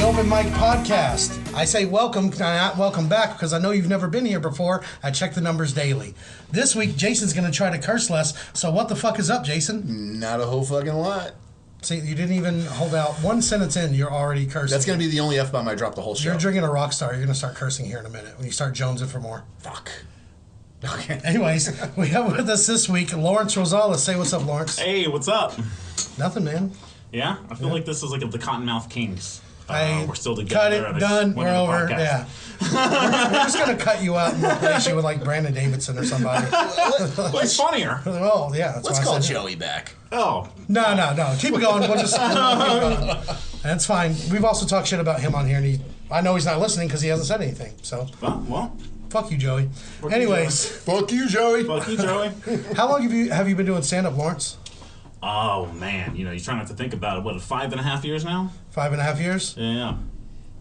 Open Mic Podcast. I say welcome, not welcome back, because I know you've never been here before. I check the numbers daily. This week, Jason's going to try to curse less, so what the fuck is up, Jason? Not a whole fucking lot. See, you didn't even hold out one sentence in, you're already cursing. That's going to be the only F-bomb I drop the whole show. You're drinking a rock star. You're going to start cursing here in a minute when you start jonesing for more. Fuck. Okay. Anyways, we have with us this week Lawrence Rosales. Say what's up, Lawrence. Hey, what's up? Nothing, man. Yeah? I feel like this is like the Cottonmouth Kings. We're still together. Cut it, done, we're over. Yeah. we're just going to cut you out and replace you with like Brandon Davidson or somebody. Well, it's funnier. Oh, yeah. That's Let's call Joey back. Oh. No. Keep it going. We'll just keep going. That's fine. We've also talked shit about him on here, and I know he's not listening because he hasn't said anything. So. Well. Fuck you, Joey. Anyways. Fuck you, Joey. Fuck you, Joey. How long have you been doing stand-up, Lawrence? Oh, man. You try not to think about it. What, 5.5 years now? 5.5 years? Yeah.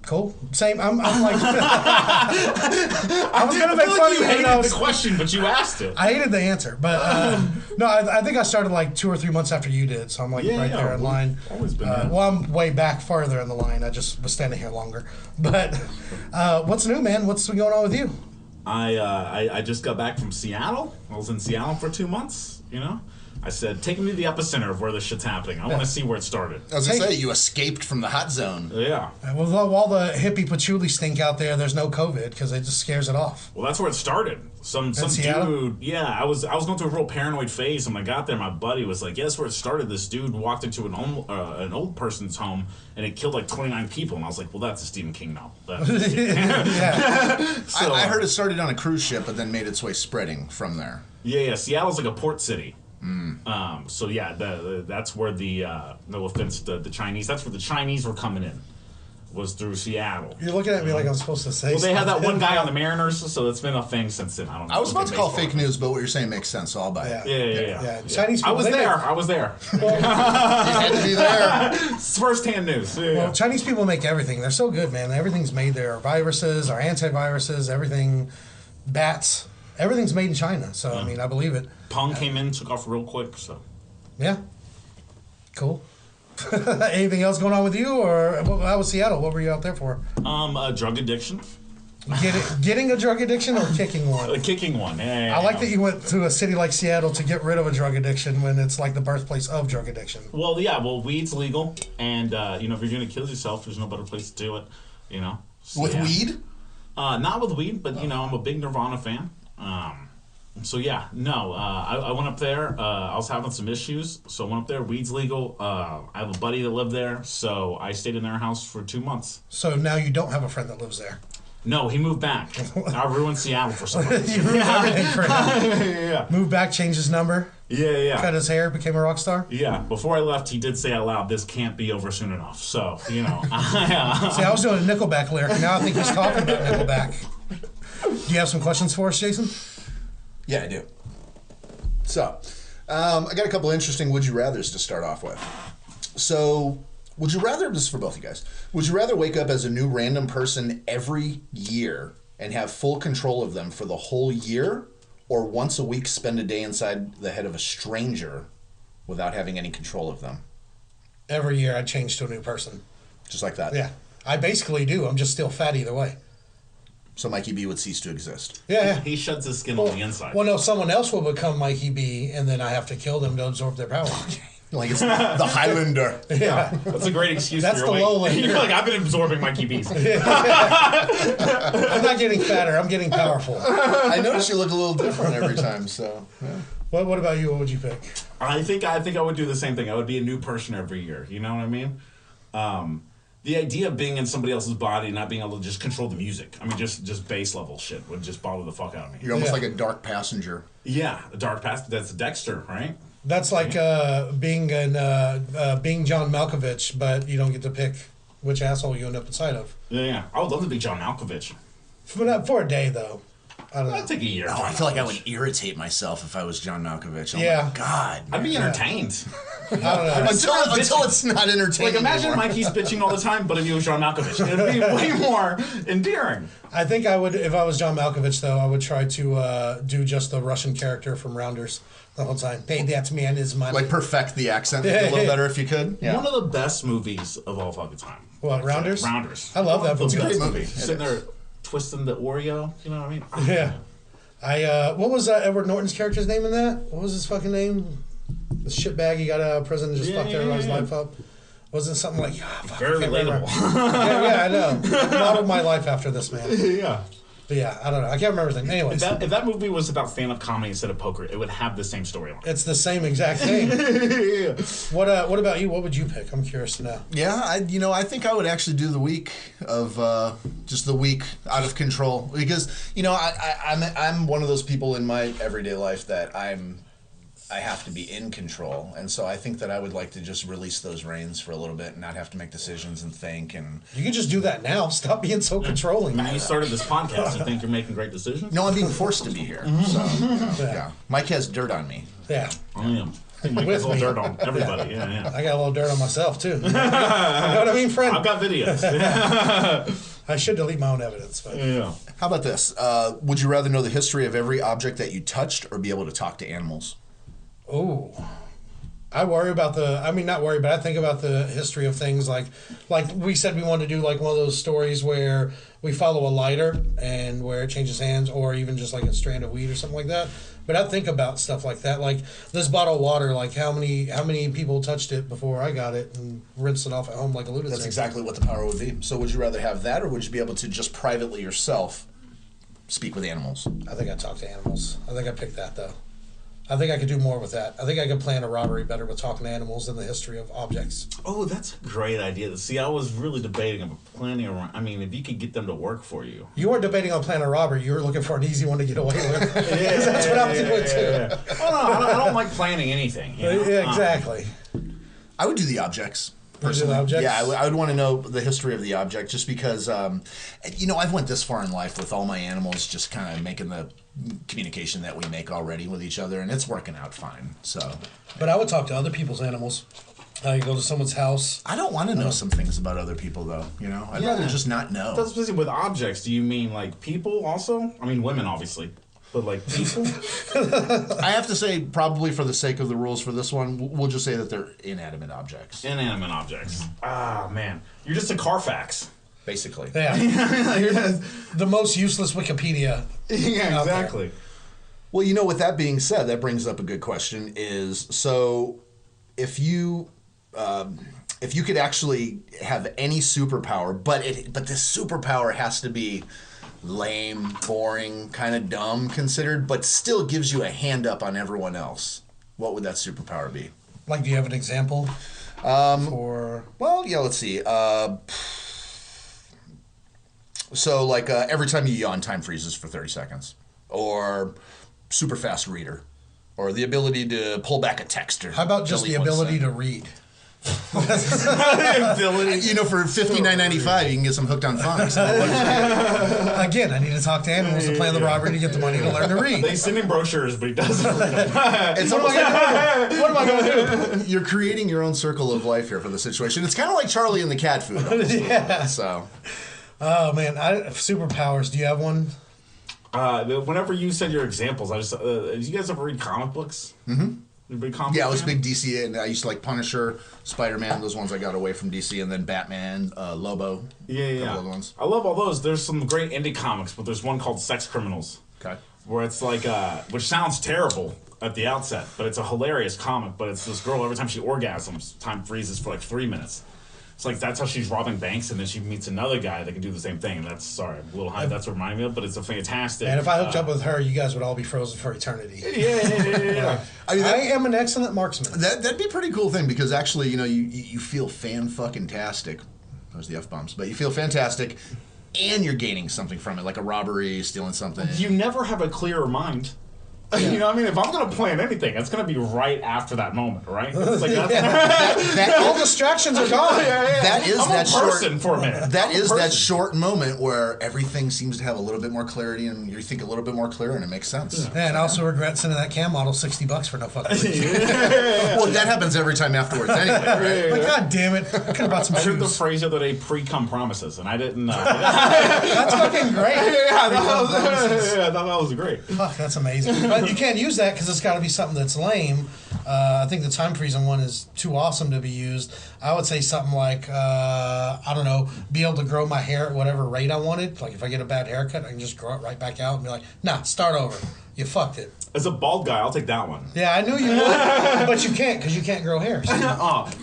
Cool. Same. I'm like... I was going to make fun of you. You hated the question, but you asked it. I hated the answer. But, no, I think I started like 2 or 3 months after you did, so I'm like there in line. Always been there. Well, I'm way back farther in the line. I just was standing here longer. But what's new, man? What's going on with you? I just got back from Seattle. I was in Seattle for 2 months, I said, take me to the epicenter of where this shit's happening. I want to see where it started. I was going to say, you escaped from the hot zone. Yeah. With all the hippie patchouli stink out there, there's no COVID because it just scares it off. Well, that's where it started. Some dude, I was going through a real paranoid phase. And when I got there, my buddy was like, that's where it started. This dude walked into an old person's home, and it killed like 29 people. And I was like, well, that's a Stephen King novel. Yeah. So, I heard it started on a cruise ship, but then made its way spreading from there. Yeah. Seattle's like a port city. So yeah, that's where no offense to the Chinese, that's where the Chinese were coming in, was through Seattle. You're looking at me like I'm supposed to say. Well, they had that one guy on the Mariners, so it's been a thing since then. I don't know. I was about to call fake news, but what you're saying makes sense, so I'll buy it. Yeah. Chinese people, I was there. You had to be there. It's first-hand news. Yeah. Well, Chinese people make everything. They're so good, man. Everything's made there. Our viruses, our antiviruses, everything, bats. Everything's made in China, so I mean, I believe it. Pong came in, took off real quick, so. Yeah. Cool. Anything else going on with you, or how was Seattle? What were you out there for? Drug addiction. Getting a drug addiction or kicking one? Kicking one. Yeah, I like that you went to a city like Seattle to get rid of a drug addiction when it's like the birthplace of drug addiction. Well, yeah. Well, weed's legal, and if you're gonna kill yourself, there's no better place to do it. So, With weed? Not with weed, but I'm a big Nirvana fan. So yeah, no, I went up there. I was having some issues, so I went up there. Weed's legal. I have a buddy that lived there, so I stayed in their house for 2 months. So now you don't have a friend that lives there? No, he moved back. I ruined Seattle for some reason. You ruined everything for him. Yeah. Moved back, changed his number. Yeah. Cut his hair, became a rock star. Yeah. Before I left, he did say out loud, "This can't be over soon enough." So See, I was doing a Nickelback lyric, and now I think he's talking about Nickelback. Do you have some questions for us, Jason? Yeah, I do. So, I got a couple interesting would you rathers to start off with. So, would you rather, this is for both of you guys, would you rather wake up as a new random person every year and have full control of them for the whole year, or once a week spend a day inside the head of a stranger without having any control of them? Every year I change to a new person. Just like that? Yeah. I basically do. I'm just still fat either way. So Mikey B would cease to exist. Yeah. He sheds his skin on the inside. Well, no, someone else will become Mikey B, and then I have to kill them to absorb their power. Like it's the Highlander. Yeah. That's a great excuse That's for your the Lowlander. You're like, I've been absorbing Mikey B's. I'm not getting fatter. I'm getting powerful. I notice you look a little different every time, so. Yeah. What about you? What would you pick? I think I would do the same thing. I would be a new person every year. You know what I mean? The idea of being in somebody else's body and not being able to just control the music. I mean, just bass level shit would just bother the fuck out of me. You're almost like a dark passenger. Yeah, a dark passenger. That's Dexter, right? That's like being John Malkovich, but you don't get to pick which asshole you end up inside of. Yeah. I would love to be John Malkovich. For a day, though. I don't know. I'd take a year. Oh, I feel like I would irritate myself if I was John Malkovich. Oh Yeah. my God. I'd be entertained. I don't know. Until it's not entertaining. Like, imagine anymore. Mikey's bitching all the time, but if he was John Malkovich, it'd be way more endearing. I think I would, if I was John Malkovich, though, I would try to do just the Russian character from Rounders the whole time. Hey, that man is money. Like perfect the accent a little better if you could. Yeah. One of the best movies of all fucking time. What, Rounders? Rounders. I love that movie. It's a great movie. Sitting there twisting the Oreo, you know what I mean? Yeah. What was Edward Norton's character's name in that? What was his fucking name? The shitbag he got out of prison and just fucked everybody's life up. Wasn't it something like, fuck, Very I can't remember. relatable. yeah, I know. Modeled my life after this man. Yeah. But yeah, I don't know. I can't remember his name. Anyways, If that movie was about stand-up comedy instead of poker, it would have the same storyline. it's the same exact thing. What about you? What would you pick? I'm curious to know. Yeah, I think I would actually do the week of just the week out of control because I'm one of those people in my everyday life that I have to be in control, and so I think that I would like to just release those reins for a little bit and not have to make decisions and think. And You can just do that now. Stop being so controlling. You started this podcast. You think you're making great decisions? no, I'm being forced to be here. So yeah, Mike has dirt on me. Yeah. I am. I think Mike has a little dirt on everybody. Yeah. I got a little dirt on myself, too. You know what I mean, friend? I've got videos. I should delete my own evidence. But Yeah. How about this? Would you rather know the history of every object that you touched or be able to talk to animals? Oh, I worry about not worry, but I think about the history of things like we said we wanted to do like one of those stories where we follow a lighter and where it changes hands or even just like a strand of weed or something like that. But I think about stuff like that, like this bottle of water, like how many people touched it before I got it and rinsed it off at home like a lunatic. That's exactly what the power would be. So would you rather have that or would you be able to just privately yourself speak with animals? I think I'd talk to animals. I think I'd pick that though. I think I could do more with that. I think I could plan a robbery better with talking to animals than the history of objects. Oh, that's a great idea. See, I was really debating about planning around. I mean, if you could get them to work for you. You weren't debating on planning a robbery. You were looking for an easy one to get away with. That's what I'm doing too. Oh, no, I don't like planning anything. You know? Yeah, exactly. I would do the objects. You do the Personally. objects? Yeah, I would want to know the history of the object just because, I've went this far in life with all my animals just kind of making the communication that we make already with each other, and it's working out fine. So, But I would talk to other people's animals. I go to someone's house. I don't want to know some things about other people, though. I'd rather just not know. That's busy with objects. Do you mean like people also? I mean women, obviously. But like people? I have to say, probably for the sake of the rules for this one, we'll just say that they're inanimate objects. Inanimate objects. Ah, man. You're just a Carfax. Basically. Yeah. The most useless Wikipedia. Yeah, out there. exactly. Well, with that being said, that brings up a good question. So if you could actually have any superpower, but this superpower has to be lame, boring, kind of dumb considered, but still gives you a hand up on everyone else, what would that superpower be? Like, do you have an example? For Well, yeah, let's see. So, like, every time you yawn, time freezes for 30 seconds. Or super fast reader. Or the ability to pull back a text. Or how about just the delete one ability sentence. to read? For $59.95, you can get some hooked on phonics. Again, I need to talk to animals to plan the robbery to get the money to learn to read. They send him brochures, but he doesn't read them. It's What am I going to do? You're creating your own circle of life here for the situation. It's kind of like Charlie and the cat food. Almost, Yeah. So, Oh, man. Superpowers. Do you have one? Whenever you said your examples, I just did you guys ever read comic books? Mm-hmm. You big comic yeah, I was fan? big DC, and I used to like Punisher, Spider-Man, those ones I got away from DC, and then Batman, Lobo. Yeah. Couple other ones. I love all those. There's some great indie comics, but there's one called Sex Criminals, Okay. where it's like, which sounds terrible at the outset, but it's a hilarious comic. But it's this girl, every time she orgasms, time freezes for like 3 minutes. It's like that's how she's robbing banks, and then she meets another guy that can do the same thing. And that's a little high. That's what reminded me of, but it's a fantastic. And if I hooked up with her, you guys would all be frozen for eternity. Yeah. I mean, I am an excellent marksman. that'd be a pretty cool thing because actually, you feel fan-fucking-tastic. Those are the F-bombs. But you feel fantastic, and you're gaining something from it, like a robbery, stealing something. You never have a clearer mind. You know what I mean? If I'm going to plan anything, it's going to be right after that moment, right? It's like all distractions are gone. That is I'm that a short. person for a minute. That I'm a is that person. short moment where everything seems to have a little bit more clarity, and you think a little bit more clear, and it makes sense. Yeah, and I also regret sending that cam model $60 for no fucking reason. Well, that happens every time afterwards, anyway. Right? Like, God damn it! I could have bought some I heard the shoes. phrase the other day, pre-cum promises, and I didn't. That's fucking great. that was great. Fuck, that's amazing. But you can't use that because it's got to be something that's lame. I think the time freezing one is too awesome to be used. I would say something like, I don't know, be able to grow my hair at whatever rate I wanted. Like if I get a bad haircut, I can just grow it right back out and be like, nah, start over. You fucked it. As a bald guy, I'll take that one. Yeah, I knew you would, but you can't because you can't grow hair. So.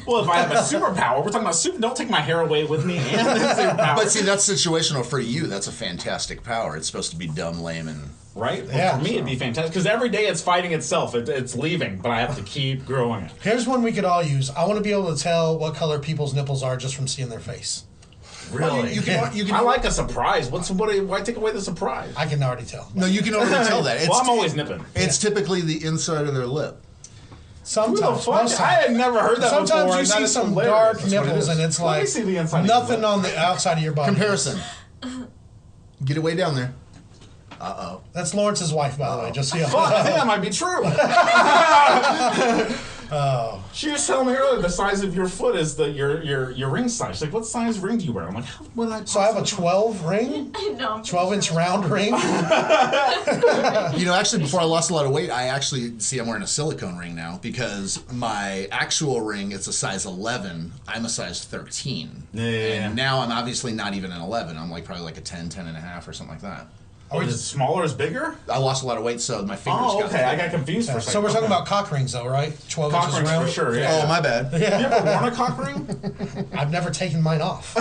Well, if I have a superpower, we're talking about super. Don't take my hair away with me. And the superpower. But see, that's situational for you. That's a fantastic power. It's supposed to be dumb, lame, and right? Well, Yeah. for me, it'd be fantastic because every day it's fighting itself. It's leaving, but I have to keep growing it. Here's one we could all use. I want to be able to tell what color people's nipples are just from seeing their face. Really? You can I like a surprise. Why take away the surprise? I can already tell. No, you can already tell that. It's, Well, I'm always nipping. It's typically the inside of their lip. Sometimes. Who the fuck? most I times. had never heard that before. Sometimes you and that see is some hilarious. dark That's what it nipples is. and it's Let me like see the inside of nothing your on the outside of your body. Comparison. Get it way down there. That's Lawrence's wife, by the way. Just so you Fuck, I know. think that might be true. She was telling me earlier the size of your foot is your ring size. She's like, what size ring do you wear? I'm like, how would I? So I have a 12 ring, No, 12-inch round ring. You know, actually, before I lost a lot of weight, I'm wearing a silicone ring now because my actual ring, it's a size 11. I'm a size 13. Yeah. And now I'm obviously not even an 11. I'm like probably like a 10, 10 and a half or something like that. Oh, is it smaller is bigger? I lost a lot of weight, so my fingers Oh, got okay. I got confused for a second. So we're talking Okay. about cock rings, though, right? 12 cock inches rings round. for sure. Yeah. Oh, my bad. You ever worn a cock ring? I've never taken mine off.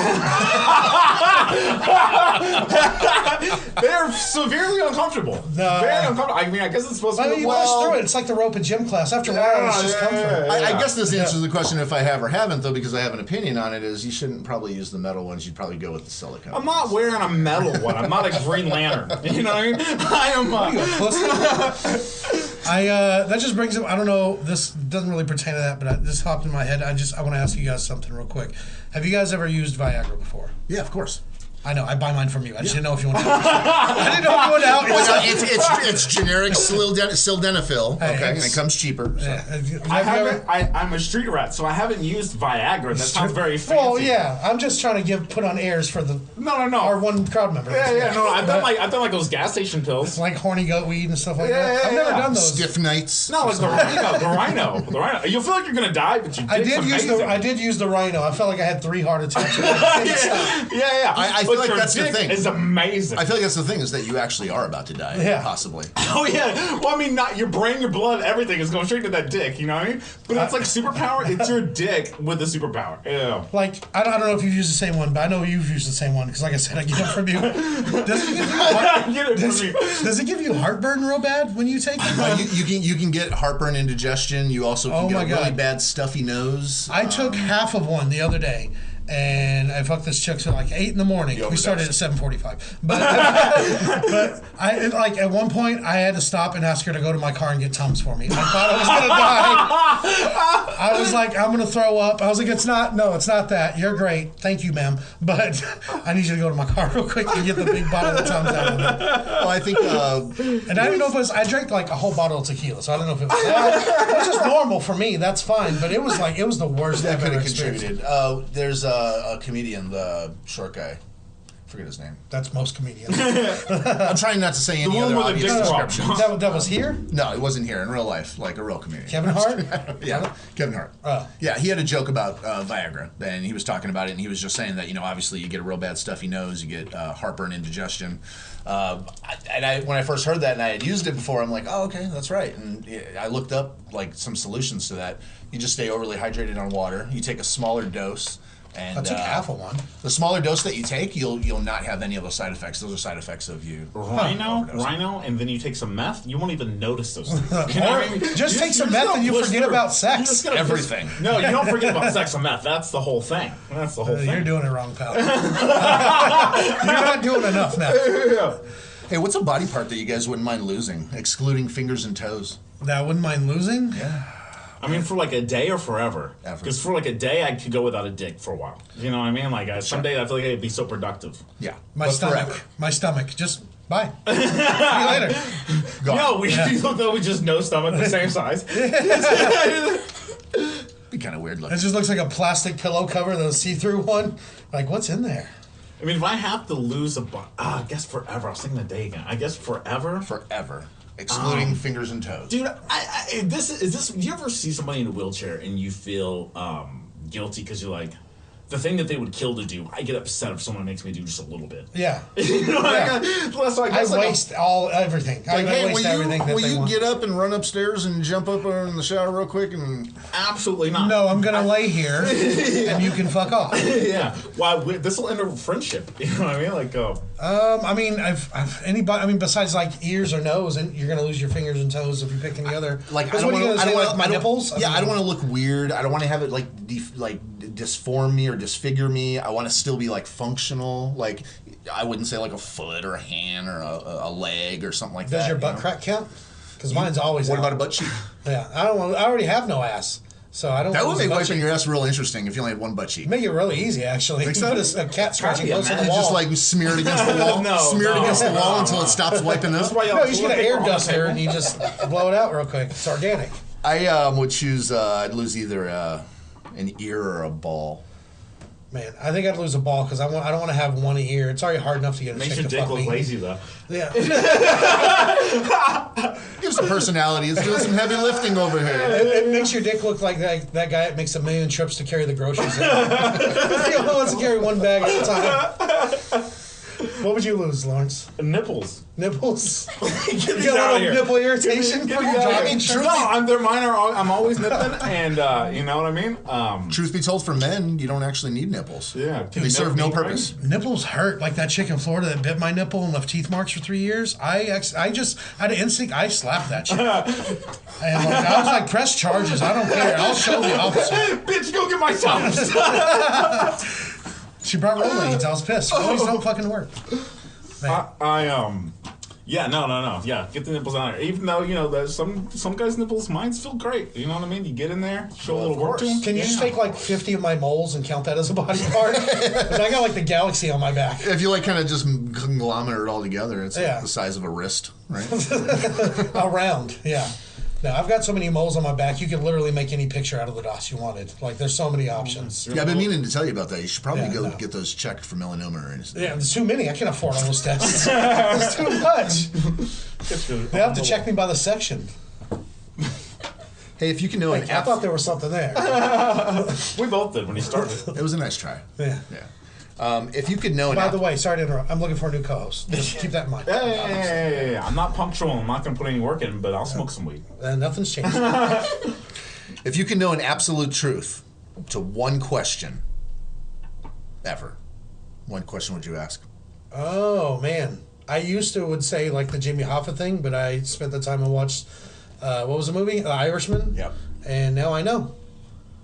They're severely uncomfortable. No. Very uncomfortable. I mean, I guess it's supposed to I be. mean, you push through it. It's like the rope in gym class. After a while, it's just comfort. I guess this answers the question if I have or haven't, though, because I have an opinion on it, is you shouldn't probably use the metal ones. You'd probably go with the silicone. I'm not wearing a metal one. I'm not a Green Lantern. You know what I mean? I am. Pussy. That just brings up. I don't know. This doesn't really pertain to that, but it just hopped in my head. I want to ask you guys something real quick. Have you guys ever used Viagra before? Yeah, of course. I know. I buy mine from you. I just didn't know if you want to. I didn't know if you wanted out. Well, it's generic sildenafil, Hey, okay, and it's- it comes cheaper. So. I'm a street rat, so I haven't used Viagra. That sounds very fancy. Well, yeah. I'm just trying to put on airs for the No. our one crowd member. Yeah. No, I've done like those gas station pills. like horny goat weed and stuff like Yeah, that. I've never yeah. done those. Stiff nights. No, like the rhino. You'll feel like you're gonna die, but you. I did use the rhino. I felt like I had 3 heart attacks. Yeah. I But feel like your that's the dick thing. Is amazing. I feel like that's the thing is that you actually are about to die, Yeah. possibly. Oh yeah. Well, I mean, not your brain, your blood, everything is going straight to that dick. You know what I mean? But it's like superpower. It's your dick with the superpower. Yeah. Like, I don't know if you've used the same one, but I know you've used the same one because, like I said, I get it from you. Does it give you Get it from me. does it give you heartburn real bad when you take it? You can get heartburn, indigestion. You also can Oh get my a really God. bad stuffy nose. I took half of one the other day, and I fucked this chick at like 8 in the morning. You We started at overdosed. 7:45, but at one point I had to stop and ask her to go to my car and get Tums for me. I thought I was gonna die. I was like, I'm gonna throw up. I was like, it's not that. You're great, thank you, ma'am, but I need you to go to my car real quick and get the big bottle of Tums out of it. Well, I think And I don't know if it was. I drank like a whole bottle of tequila, so I don't know if it was that. It was just normal for me. That's fine, but it was the worst that I've could ever have experienced. contributed. There's a comedian, the short guy. Forget his name. That's most comedians. I'm trying not to say any one other with the obvious dick swab. descriptions. that was here. No, it wasn't here in real life, like a real comedian. Kevin Hart. Yeah, Kevin Hart. Oh. Yeah, he had a joke about Viagra, and he was talking about it, and he was just saying that, obviously you get a real bad stuffy nose, you get heartburn, indigestion. When I first heard that and I had used it before, I'm like, oh, okay, that's right. And I looked up like some solutions to that. You just stay overly hydrated on water. You take a smaller dose. And I took half of one. the smaller dose that you take, you'll not have any of those side effects. Those are side effects of you. Rhino, and then you take some meth. You won't even notice those things. You know what I mean? Just take some you're meth gonna and you push forget through. about You're sex. just gonna push- Everything. No, you don't forget about sex and meth. That's the whole thing. That's the whole thing. You're doing it wrong, pal. You're not doing enough now. Hey, what's a body part that you guys wouldn't mind losing, excluding fingers and toes? That I wouldn't mind losing. Yeah. I mean, for like a day or forever. Ever. Because for like a day, I could go without a dick for a while. You know what I mean? Like some days I feel like I'd be so productive. Yeah. My But stomach. forever. My stomach. Just bye. See you later. Gone. No, we we just no stomach the same size. Be kind of weird It looking. just looks like a plastic pillow cover, the see-through one. Like, what's in there? I mean, if I have to lose I guess forever. I was thinking the day again. I guess forever. Forever. Excluding fingers and toes. Dude, do you ever see somebody in a wheelchair and you feel guilty because you're like, the thing that they would kill to do, I get upset if someone makes me do just a little bit. Yeah. You know, Yeah. I waste everything. Like, I hey, waste everything that will they you want. get up and run upstairs and jump up in the shower real quick and... absolutely not. No, I'm gonna lay here, and you can fuck off. Yeah. Why? This will end a friendship. You know what I mean? Like, I mean, I've anybody. I mean, besides like ears or nose, and you're gonna lose your fingers and toes if you pick any other. Like, I 'Cause don't what are want you to. gonna say, like my nipples. Yeah, I don't want to look weird. I don't want to have it like disform me or disfigure me. I want to still be like functional. Like, I wouldn't say like a foot or a hand or a leg or something like that. Does your butt you know? crack count? Because mine's always. What out. about a butt cheek? Yeah, I don't want. I already have no ass, so I don't. That want would to make lose a butt wiping cheek. your ass real interesting if you only had one butt cheek. Make it really easy, actually. Think You so? put a cat scratching How do you close to the imagine? wall. Just like smear it against the wall. No, smear it no, against the no, wall no. until it stops wiping up. why y'all no, you just get an toilet air paper on the duster table. and you just blow it out real quick. It's organic. I would choose. I'd lose either an ear or a ball. Man, I think I'd lose a ball because I don't want to have one ear. It's already hard enough to get a Makes chick your to dick fuck look me. lazy though. Yeah. Gives some personality. It's doing some heavy lifting over here. It makes your dick look like that guy that makes 1 million trips to carry the groceries in. He only wants to carry one bag at a time. What would you lose, Lawrence? Nipples. Nipples? Get You these got out a of little here. nipple irritation Get from these your out of here. jogging? No, they're mine are. I'm always nipping, and you know what I mean. Truth be told, for men, you don't actually need nipples. Yeah, They serve no purpose. Nipples hurt. Like that chick in Florida that bit my nipple and left teeth marks for 3 years. I just had an instinct. I slapped that chick. And like, I was like, press charges. I don't care. I'll show the officer. Bitch, go get my socks. She brought Rolaids. I was pissed. Rolaids don't fucking work. Man. Yeah, no. Yeah, get the nipples on there. Even though, you know, there's some guys' nipples, mine's feel great. You know what I mean? You get in there, show a little work to them. Can you just take like 50 of my moles and count that as a body part? 'Cause I got like the galaxy on my back. If you like kind of just conglomerate it all together, it's Yeah. like the size of a wrist, right? Around, yeah. Now, I've got so many moles on my back, you could literally make any picture out of the dots you wanted. Like, there's so many options. Yeah, I've been meaning to tell you about that. You should probably Yeah, go no. get those checked for melanoma or anything. Yeah, there's too many. I can't afford all those tests. It's too much. They have to check me by the section. Hey, if you can know an I thought there was something there. We both did when you started. it was a nice try. Yeah. Yeah. If you could know an By the way, sorry to interrupt. I'm looking for a new co-host. Just keep that in mind. Yeah. I'm not punctual. I'm not going to put any work in, but I'll smoke some weed. Nothing's changed. if you could know an absolute truth to one question ever, what question would you ask? Oh, man. I used to would say like the Jimmy Hoffa thing, but I spent the time and watched, what was the movie? The Irishman? Yep. And now I know.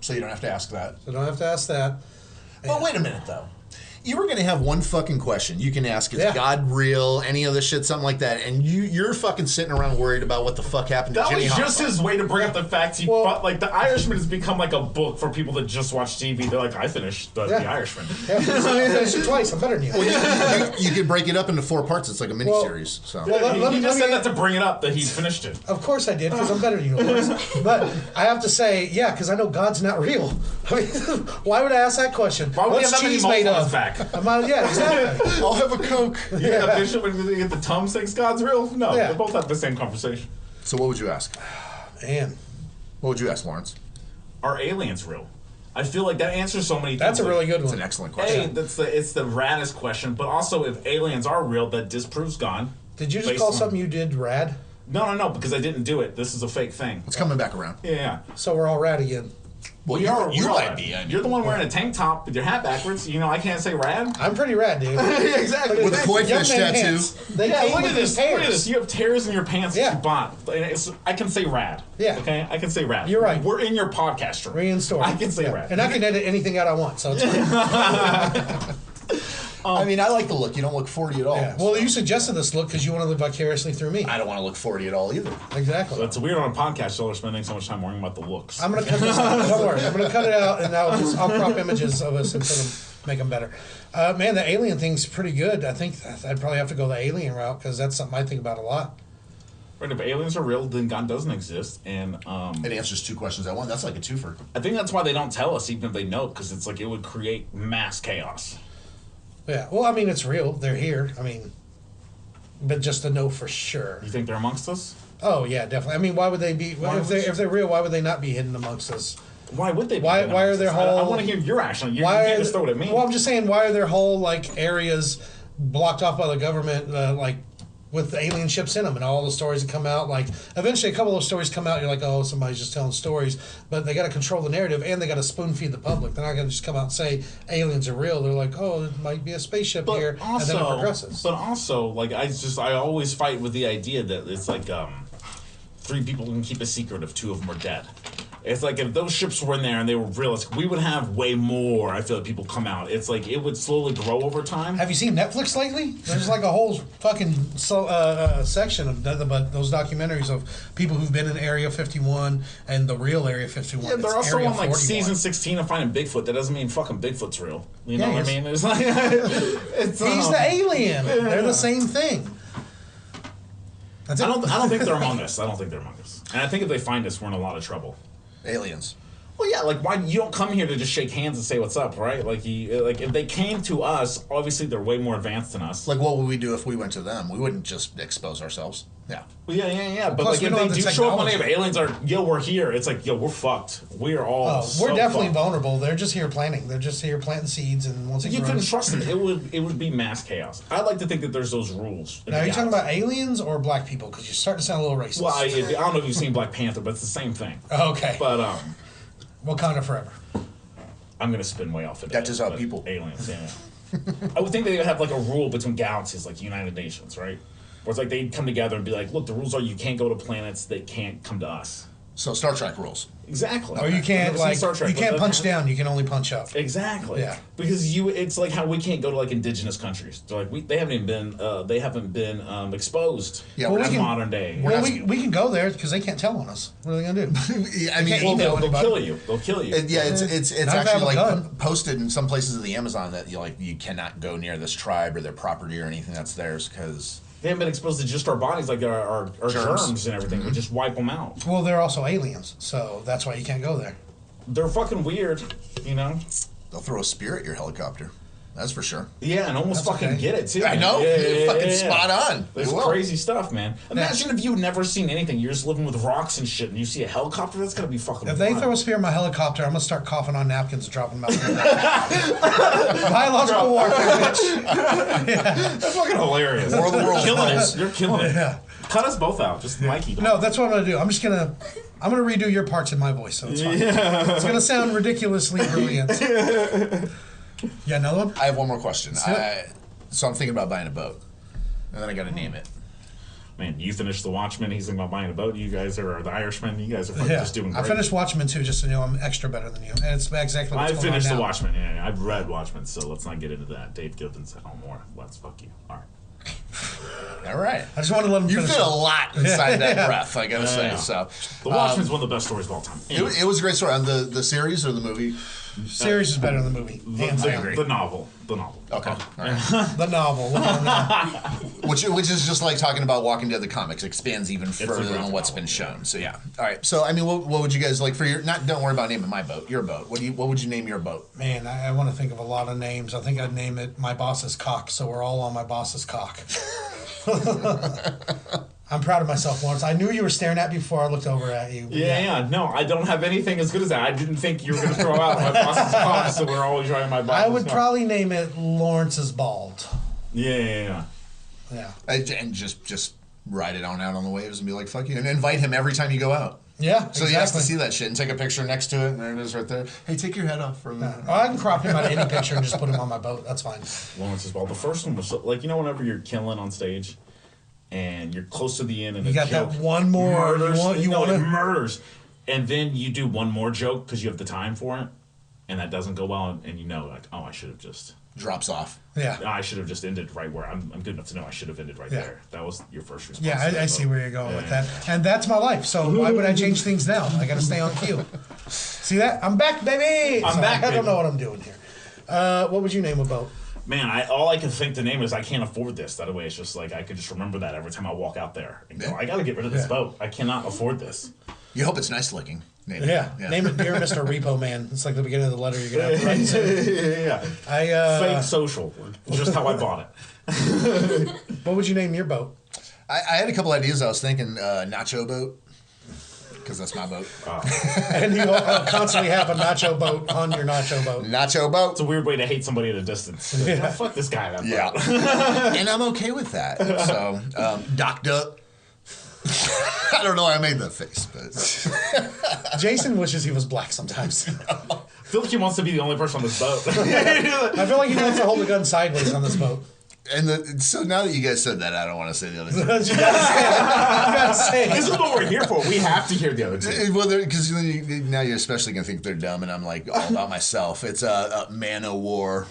So you don't have to ask that. So I don't have to ask that. But wait a minute, though. You were going to have one fucking question. You can ask, is Yeah. God real? Any other shit, something like that. And you're fucking sitting around worried about what the fuck happened to That Jimmy was just Hoffa. his way to bring up the facts. He Well- fought, like, The Irishman has become like a book for people that just watch TV. They're like, I finished The Yeah. Irishman. Yeah, I finished it twice. I'm better than you. you could break it up into 4 parts. It's like a miniseries. So. Well, let He me- just let said me- that to bring it up that he finished it. Of course I did, because I'm better than you, of course. But I have to say, yeah, because I know God's not real. I mean, why would I ask that question? Why would he What's have that many cheese moles made on of? his back? Yeah, exactly. I'll have a Coke. You get the bishop and you get the Tums thinks God's real? No, Yeah. they both have the same conversation. So what would you ask? Man, What would you ask, Lawrence? Are aliens real? I feel like that answers so many things. that's a really good It's one. an excellent Hey, question. it's the raddest question, but also if aliens are real, that disproves God. Did you just Based call on- something you did rad? No, because I didn't do it. This is a fake thing. It's coming back around. Yeah. So we're all rad again. Well, We are. you we're might rad. be. I mean. You're the one wearing a tank top with your hat backwards. You know, I can't say rad. I'm pretty rad, dude. Exactly. With a koi Young fish man tattoo. pants. They Yeah, came look with at this. these Look at tears. this. You have tears in your pants that Yeah. you bought. I can say rad. Yeah. Okay? I can say rad. You're right. We're in your podcast room. Reinstore. I can say Yeah. rad. And I can edit anything out I want, so it's fine. I mean, I like the look. You don't look 40 at all. Yeah. Well, you suggested this look because you want to live vicariously through me. I don't want to look 40 at all either. Exactly. So it's weird on a podcast, so they're spending so much time worrying about the looks. I'm gonna cut this out. Don't worry. I'm gonna cut it out, and I'll crop images of us and put them, make them better. Man, the alien thing's pretty good. I think I'd probably have to go the alien route because that's something I think about a lot. Right, if aliens are real, then God doesn't exist, and It answers 2 questions at once. That's like a twofer. I think that's why they don't tell us, even if they know, because it's like it would create mass chaos. Yeah. Well, I mean, it's real. They're here. I mean, but just to know for sure. You think they're amongst us? Oh yeah, definitely. I mean, why would they be? If they're real, why would they not be hidden amongst us? Why would they? Why are there whole? I want to hear your action. You Why can't just throw it at me. Well, I'm just saying, why are there whole like areas blocked off by the government, like with the alien ships in them, and all the stories that come out? Like eventually, a couple of those stories come out, and you're like, oh, somebody's just telling stories. But they got to control the narrative, and they got to spoon feed the public. They're not going to just come out and say aliens are real. They're like, oh, there might be a spaceship here, and then it progresses. But also, like I always fight with the idea that it's like 3 people can keep a secret if 2 of them are dead. It's like if those ships were in there and they were realistic, we would have way more. I feel like people come out. It's like it would slowly grow over time. Have you seen Netflix lately? There's like a whole fucking section of those documentaries of people who've been in Area 51 and the real Area 51. Yeah, they're It's also Area on like 41. season 16 of Finding Bigfoot. That doesn't mean fucking Bigfoot's real. You know what I he mean? It's like it's, He's the alien. Yeah. They're the same thing. That's it. I don't think they're among us. I don't think they're among us. And I think if they find us, we're in a lot of trouble. Aliens. Well, yeah, like why you don't come here to just shake hands and say what's up, right? Like if they came to us, obviously they're way more advanced than us. Like, what would we do if we went to them? We wouldn't just expose ourselves. Yeah. Well, yeah. But Plus, like we if don't they have the do show up one day, if technology. aliens are, yo, we're here. It's like, yo, we're fucked. We are all. We're definitely fucked. vulnerable. They're just here planting. They're just here planting seeds, and once it You grows. couldn't trust them. It would be mass chaos. I like to think that there's those rules. in Now, are the you talking galaxy. about aliens or black people? Because you're starting to sound a little racist. Well, I don't know if you've seen Black Panther, but it's the same thing. Okay. But Wakanda forever. I'm gonna spin way off. That is how people. Aliens. Yeah. I would think they would have like a rule between galaxies, like United Nations, right? Where it's like they'd come together and be like, look, the rules are you can't go to planets that can't come to us. So Star Trek rules. Exactly. Or you can't I've never seen like Star Trek, you but can't that- punch down. You can only punch up. Exactly. Yeah. Because it's like how we can't go to like indigenous countries. They're like they haven't been exposed. Yeah, as well, we can- modern day. Well, we can go there because they can't tell on us. What are they gonna do? Yeah, I mean, can't Well, email they'll anybody. kill you. They'll kill you. yeah, it's Not if I actually have a like gun. posted in some places of the Amazon that you cannot go near this tribe or their property or anything that's theirs because They haven't been exposed to just our bodies, like our Germs. germs and everything. We just wipe them out. Well, they're also aliens, so that's why you can't go there. They're fucking weird, you know? they'll throw a spear at your helicopter. That's for sure. Yeah, and almost That's fucking okay. get it, too. I know. Yeah, You're yeah, fucking yeah. spot on. There's They will. crazy stuff, man. Imagine if you had never seen anything. You're just living with rocks and shit, and you see a helicopter. That's gonna be fucking. If they wild. throw a spear in my helicopter, I'm gonna start coughing on napkins and dropping them out. Biological warfare, bitch. That's fucking hilarious. War of the Worlds, Killing Miles. it. You're killing it. Yeah. Cut us both out. Just Mikey. No, that's what I'm gonna do. I'm gonna redo your parts in my voice, so it's fine. It's gonna sound ridiculously brilliant. Yeah, another one. I have one more question. it. So I'm thinking about buying a boat, and then I got to name it. Man, you finished The Watchmen. He's thinking about buying a boat. You guys are the Irishmen. You guys are fucking Yeah, just doing I great. finished Watchmen too, just so you know I'm extra better than you, and it's exactly what's I going on finished The now. Watchmen. Yeah, I've read Watchmen, so let's not get into that. Dave Gibbons said, "Oh, more. Let's fuck you." All right. All right. I just wanted to let him You finish fit a it. lot inside that Yeah. breath, I gotta say. Yeah. So The Watchmen's one of the best stories of all time. it was a great story. On the series or the movie? Series is better than the movie. Hands down. The novel. The novel. Okay. All right. The novel. Look at him now. Which is just like talking about Walking Dead the comics. Expands even further than graphic what's novel. been shown. So yeah. All right. So I mean, what would you guys like for your? Don't worry about naming my boat. Your boat. What would you name your boat? Man, I want to think of a lot of names. I think I'd name it My Boss's Cock, so we're all on my boss's cock. I'm proud of myself, Lawrence. I knew you were staring at me before I looked over at you. Yeah. No, I don't have anything as good as that. I didn't think you were going to throw out my boss's cock, so we're always writing my boss's I would cock. probably name it Lawrence's Bald. Yeah. Yeah. And just ride it on out on the waves and be like, fuck you, and invite him every time you go out. Yeah, So he has to see that shit and take a picture next to it, and there it is right there. Hey, take your head off for a minute. Oh, I can crop him out of any picture and just put him on my boat. That's fine. Lawrence as well. The first one was so, like, whenever you're killing on stage and you're close to the end and You a got joke that one more. murders, You no, want it to? murders, and then you do one more joke because you have the time for it, and that doesn't go well, and you know, like, oh, I should have just drops off. Yeah. I should have just ended right where I'm good enough to know I should have ended right Yeah. there. That was your first response. Yeah, I see where you're going with that. And that's my life. So why would I change things now? I got to stay on cue. See that? I'm back, baby! I'm back, I don't baby. know what I'm doing here. What would you name a boat? Man, all I can think the name is I can't afford this. That way, it's just like I could just remember that every time I walk out there and go, I got to get rid of this boat. I cannot afford this. You hope it's nice looking. Name it. Yeah. Name it Dear Mr. Repo Man. It's like the beginning of the letter you're going to have to write soon. Yeah. Fake social. Just how I bought it. What would you name your boat? I had a couple ideas. I was thinking nacho boat, because that's my boat. And you constantly have a nacho boat on your nacho boat. Nacho boat. It's a weird way to hate somebody at a distance. Like, oh, fuck this guy. That Yeah. boat. And I'm okay with that. So, Doc Duck. I don't know why I made that face, but Jason wishes he was black sometimes. I feel like he wants to be the only person on this boat. I feel like he wants to hold the gun sideways on this boat. so now that you guys said that, I don't want to say the other thing. You gotta say it. This is what we're here for. We have to hear the other two. Well, because now you're especially gonna think they're dumb, and I'm like all about myself. It's a man o' war.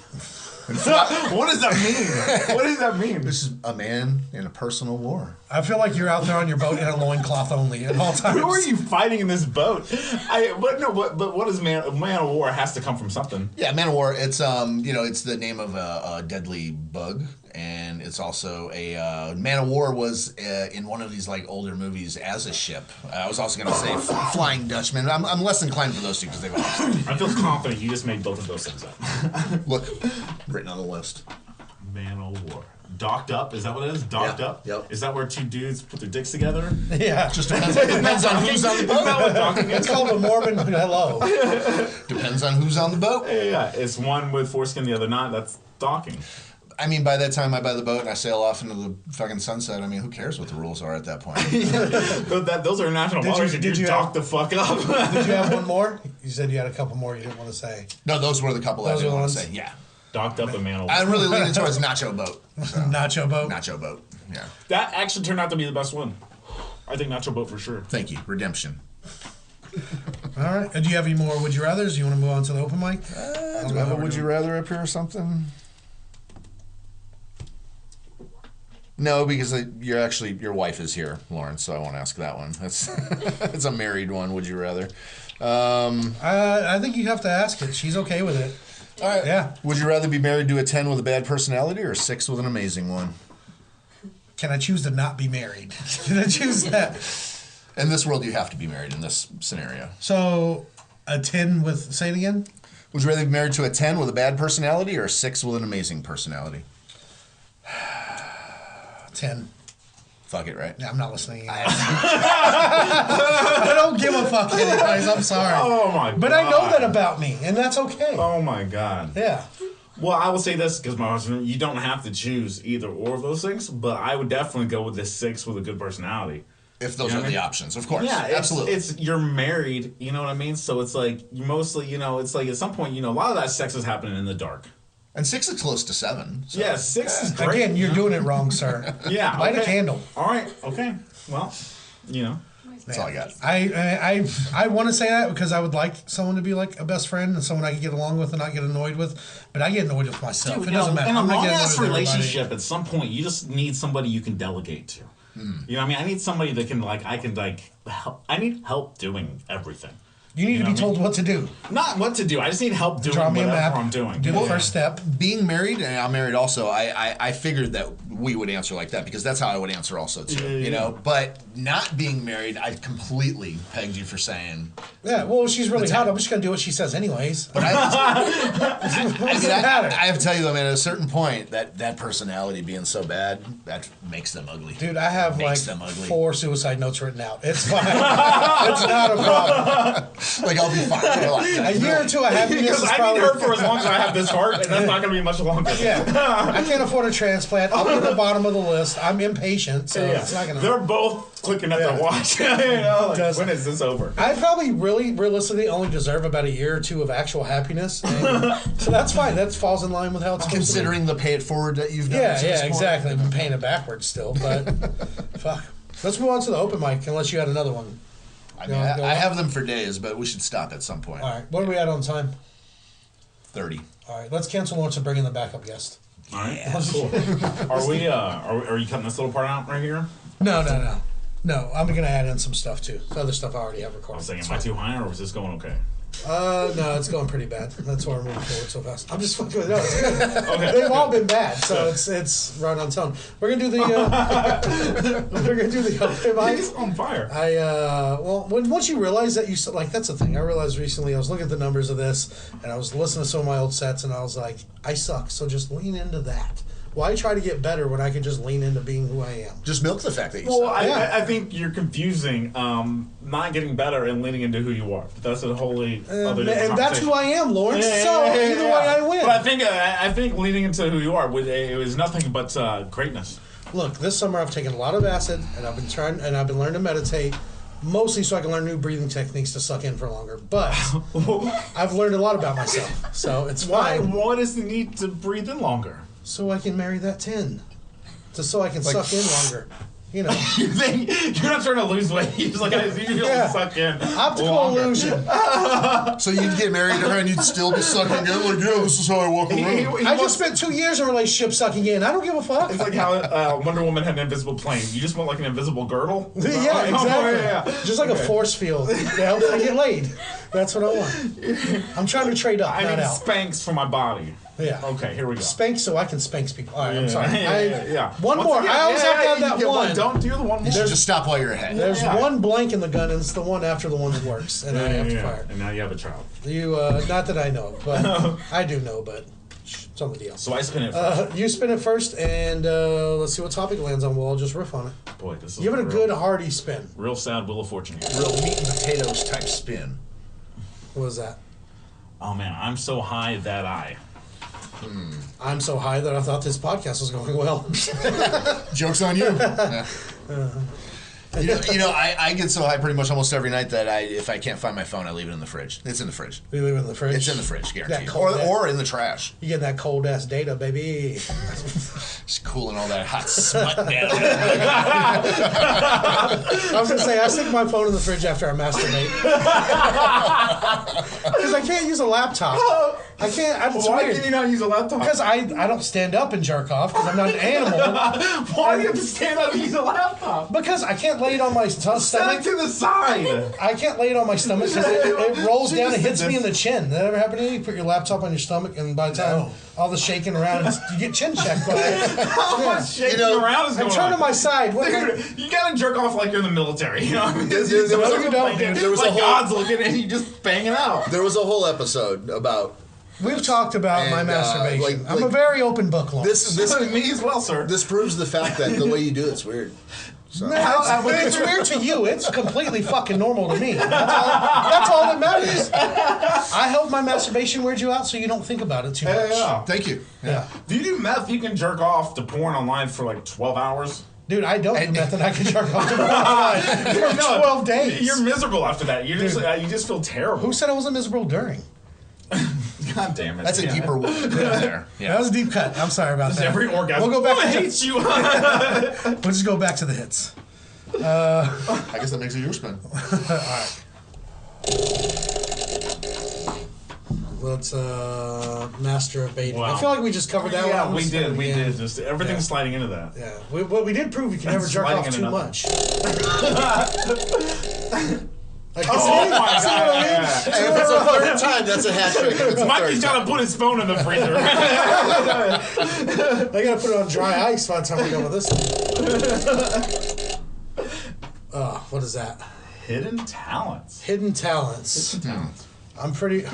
What does that mean? What does that mean? This is a man in a personal war. I feel like you're out there on your boat in a loincloth only at all times. Who are you fighting in this boat? But what is man of war has to come from something. Yeah, man o' war. It's it's the name of a deadly bug, and it's also a man o' war was in one of these like older movies as a ship. I was also gonna say Flying Dutchman. I'm less inclined for those two because they've I feel confident you just made both of those things up. look written on the list. Man of war. Docked up? Is that what it is? Docked Yeah, up? yep. Is that where two dudes put their dicks together? Yeah. Just depends on who's on the Is that boat. what docking is? It's called a Mormon hello. Depends on who's on the boat. Yeah, it's one with foreskin, the other not. That's docking. I mean, by that time I buy the boat and I sail off into the fucking sunset. I mean, who cares what the rules are at that point? Those are national waters. did you dock the fuck up? Did you have one more? You said you had a couple more you didn't want to say. No, those were the couple I Those didn't are the want to ones? say. Yeah. Docked up a man of war. I'm really leaning towards nacho boat. So. Nacho boat. Nacho boat. Yeah. That actually turned out to be the best one. I think Nacho Boat for sure. Thank you. Redemption. All right. Do you have any more would you rathers? You want to move on to the open mic? Do I have a would you rather up here or something? No, because your wife is here, Lauren, so I won't ask that one. That's it's a married one. Would you rather? I think you have to ask it. She's okay with it. All right. Yeah. Would you rather be married to a 10 with a bad personality or a 6 with an amazing one? Can I choose to not be married? Can I choose that? In this world, you have to be married in this scenario. So, a 10 with, say it again? Would you rather be married to a 10 with a bad personality or a 6 with an amazing personality? 10. Fuck it, right? Yeah, I'm not listening. I don't give a fuck anyways. I'm sorry. Oh my god. But I know that about me, and that's okay. Oh my god. Yeah. Well, I will say this because my husband, you don't have to choose either or of those things, but I would definitely go with the 6 with a good personality. If those You know are what I the mean? options, of course. Yeah, absolutely. It's you're married, you know what I mean? So it's like you mostly, it's like at some point, a lot of that sex is happening in the dark. And 6 is close to 7. So. Yeah, 6 is great. Again, you're doing it wrong, sir. Yeah, Light a okay. candle. All right, okay. Well, That's all I got. I want to say that because I would like someone to be like a best friend and someone I can get along with and not get annoyed with. But I get annoyed with myself. Dude, It doesn't matter. In a I'm not long getting ass annoyed with everybody. relationship, at some point, you just need somebody you can delegate to. You know what I mean? I need somebody that can help. I need help doing everything. You need to be know what I told what to do. Not what to do. I just need help doing Draw me a whatever map. I'm doing. Do the Yeah. first step. Being married, and I'm married also, I figured that we would answer like that because that's how I would answer also too. Yeah. But not being married, I completely pegged you for saying. Yeah, well, she's really hot. I'm just going to do what she says anyways. But I Doesn't matter. I have to tell you though, man, at a certain point, that personality being so bad, that makes them ugly. Dude, I have Makes them ugly. 4 suicide notes written out. It's fine. It's not a problem. Like, I'll be fine. Relax. A year or two of happiness Because is I probably... need her for as long as I have this heart, and that's not going to be much longer. Yeah, I can't afford a transplant. I'm at the bottom of the list. I'm impatient, so Yeah. it's not gonna. They're both clicking at Yeah. their watch. Does- When is this over? I probably really, realistically, only deserve about a year or two of actual happiness, and so that's fine. That falls in line with how it's supposed to be. Considering the pay it forward that you've done. Yeah, to this yeah, point. exactly. I've been paying it backwards still, but fuck. Let's move on to the open mic, unless you had another one. I mean, I have them for days, but we should stop at some point. All right, what are we at on time? 30. All right, let's cancel lunch and bring in the backup guest. All right. Cool. Are you cutting this little part out right here? No. I'm gonna add in some stuff too. The other stuff I already have I recorded. was saying, am I too high, or was this going okay? No, it's going pretty bad. That's why we're moving forward so fast. I'm just fucking with it. No, it's good. Okay. They've all been bad, so it's right on tone. We're gonna do the He's on fire. Once you realize that that's the thing. I realized recently I was looking at the numbers of this, and I was listening to some of my old sets, and I was like, I suck. So just lean into that. Why try to get better when I can just lean into being who I am? Just milk the fact that you Well, suck. I think you're confusing not getting better and leaning into who you are. That's a wholly other different and that's who I am, Lawrence. Yeah, Either way, I win. But I think leaning into who you are it was nothing but greatness. Look, this summer I've taken a lot of acid, and I've been learning to meditate, mostly so I can learn new breathing techniques to suck in for longer. But I've learned a lot about myself, so it's fine. What is the need to breathe in longer? So I can marry that 10. So I can suck in longer. You know. You're not trying to lose weight. You're just like, you suck in. Optical illusion. So you'd get married to her and you'd still be sucking in? Like, yeah, this is how I walk around. I just spent 2 years in a relationship sucking in. I don't give a fuck. It's like how Wonder Woman had an invisible plane. You just want like an invisible girdle? Yeah, exactly. Just like a force field that helps me get laid. That's what I want. I'm trying to trade up, I not need out. Spanx for my body. Yeah. Okay, here we go. Spank so I can spank people. All right, I'm sorry. Yeah. One more. I always have to have that Yeah, one. Don't do the one more. You should just stop while you're ahead. There's one blank in the gun, and it's the one after the one that works, and I have to fire. And now you have a child. You, not that I know, but I do know, but it's on the deal. So I spin it first. You spin it first, and let's see what topic lands on. We'll just riff on it. Boy, this is Give it a good, hearty spin. real sad Wheel of Fortune here. Real meat and potatoes type spin. What was that? Oh man, I'm so high that I'm so high that I thought this podcast was going well. Joke's on you. Yeah. I get so high pretty much almost every night that if I can't find my phone, I leave it in the fridge. It's in the fridge. You leave it in the fridge? It's in the fridge, guaranteed. cold Or in the trash. You get that cold ass data, baby. Just cooling all that hot smut down. I was gonna say I stick my phone in the fridge after I masturbate because I can't use a laptop. I can't. Why can you not use a laptop? Because I don't stand up and jerk off because I'm not an animal. Why do you have to stand up and use a laptop? Because I can't lay it on my Stand stomach. to the side. I can't lay it on my stomach because it rolls down and hits me in the chin. That ever happened to you? You put your laptop on your stomach, and by the time all the shaking around, you get chin checked by it. How much shaking around is going I'm turning on? my side. Dude, you gotta jerk off like you're in the military. You know what I mean? No, you don't, dude. There was like a whole- God's looking and you just banging out. There was a whole episode about We've talked about my And, masturbation. I'm a like- very open book, Lawrence. this. Me as well, sir. This proves the fact that the way you do it's weird. So. It's weird to you. It's completely fucking normal to me. That's all that matters. I hope my masturbation weirds you out so you don't think about it too much. Yeah. Thank you. Yeah. Do you do meth? You can jerk off to porn online for like 12 hours. Dude, I don't do meth and I can jerk off to for 12 days. You're miserable after that. You just feel terrible. Who said I wasn't miserable during? God damn it. That's a deeper wound there. Yeah. That was a deep cut. I'm sorry about that. Every orgasm. We'll go back I to hate you. We'll just go back to the hits. I guess that makes it your spin. Let's masturbate. Wow. I feel like we just covered that one. Yeah, I'm we gonna did. spin We again. did. Just everything's sliding into that. Yeah. We did prove you can never jerk sliding off into too nothing. much. Oh my God! Hey, if it's a third time, that's a hat trick. If it's a Mikey's third time. trying to put his phone in the freezer. I gotta put it on dry ice by the time we're done with this one. What is that? Hidden talents. Hidden talents. Talents. I'm pretty.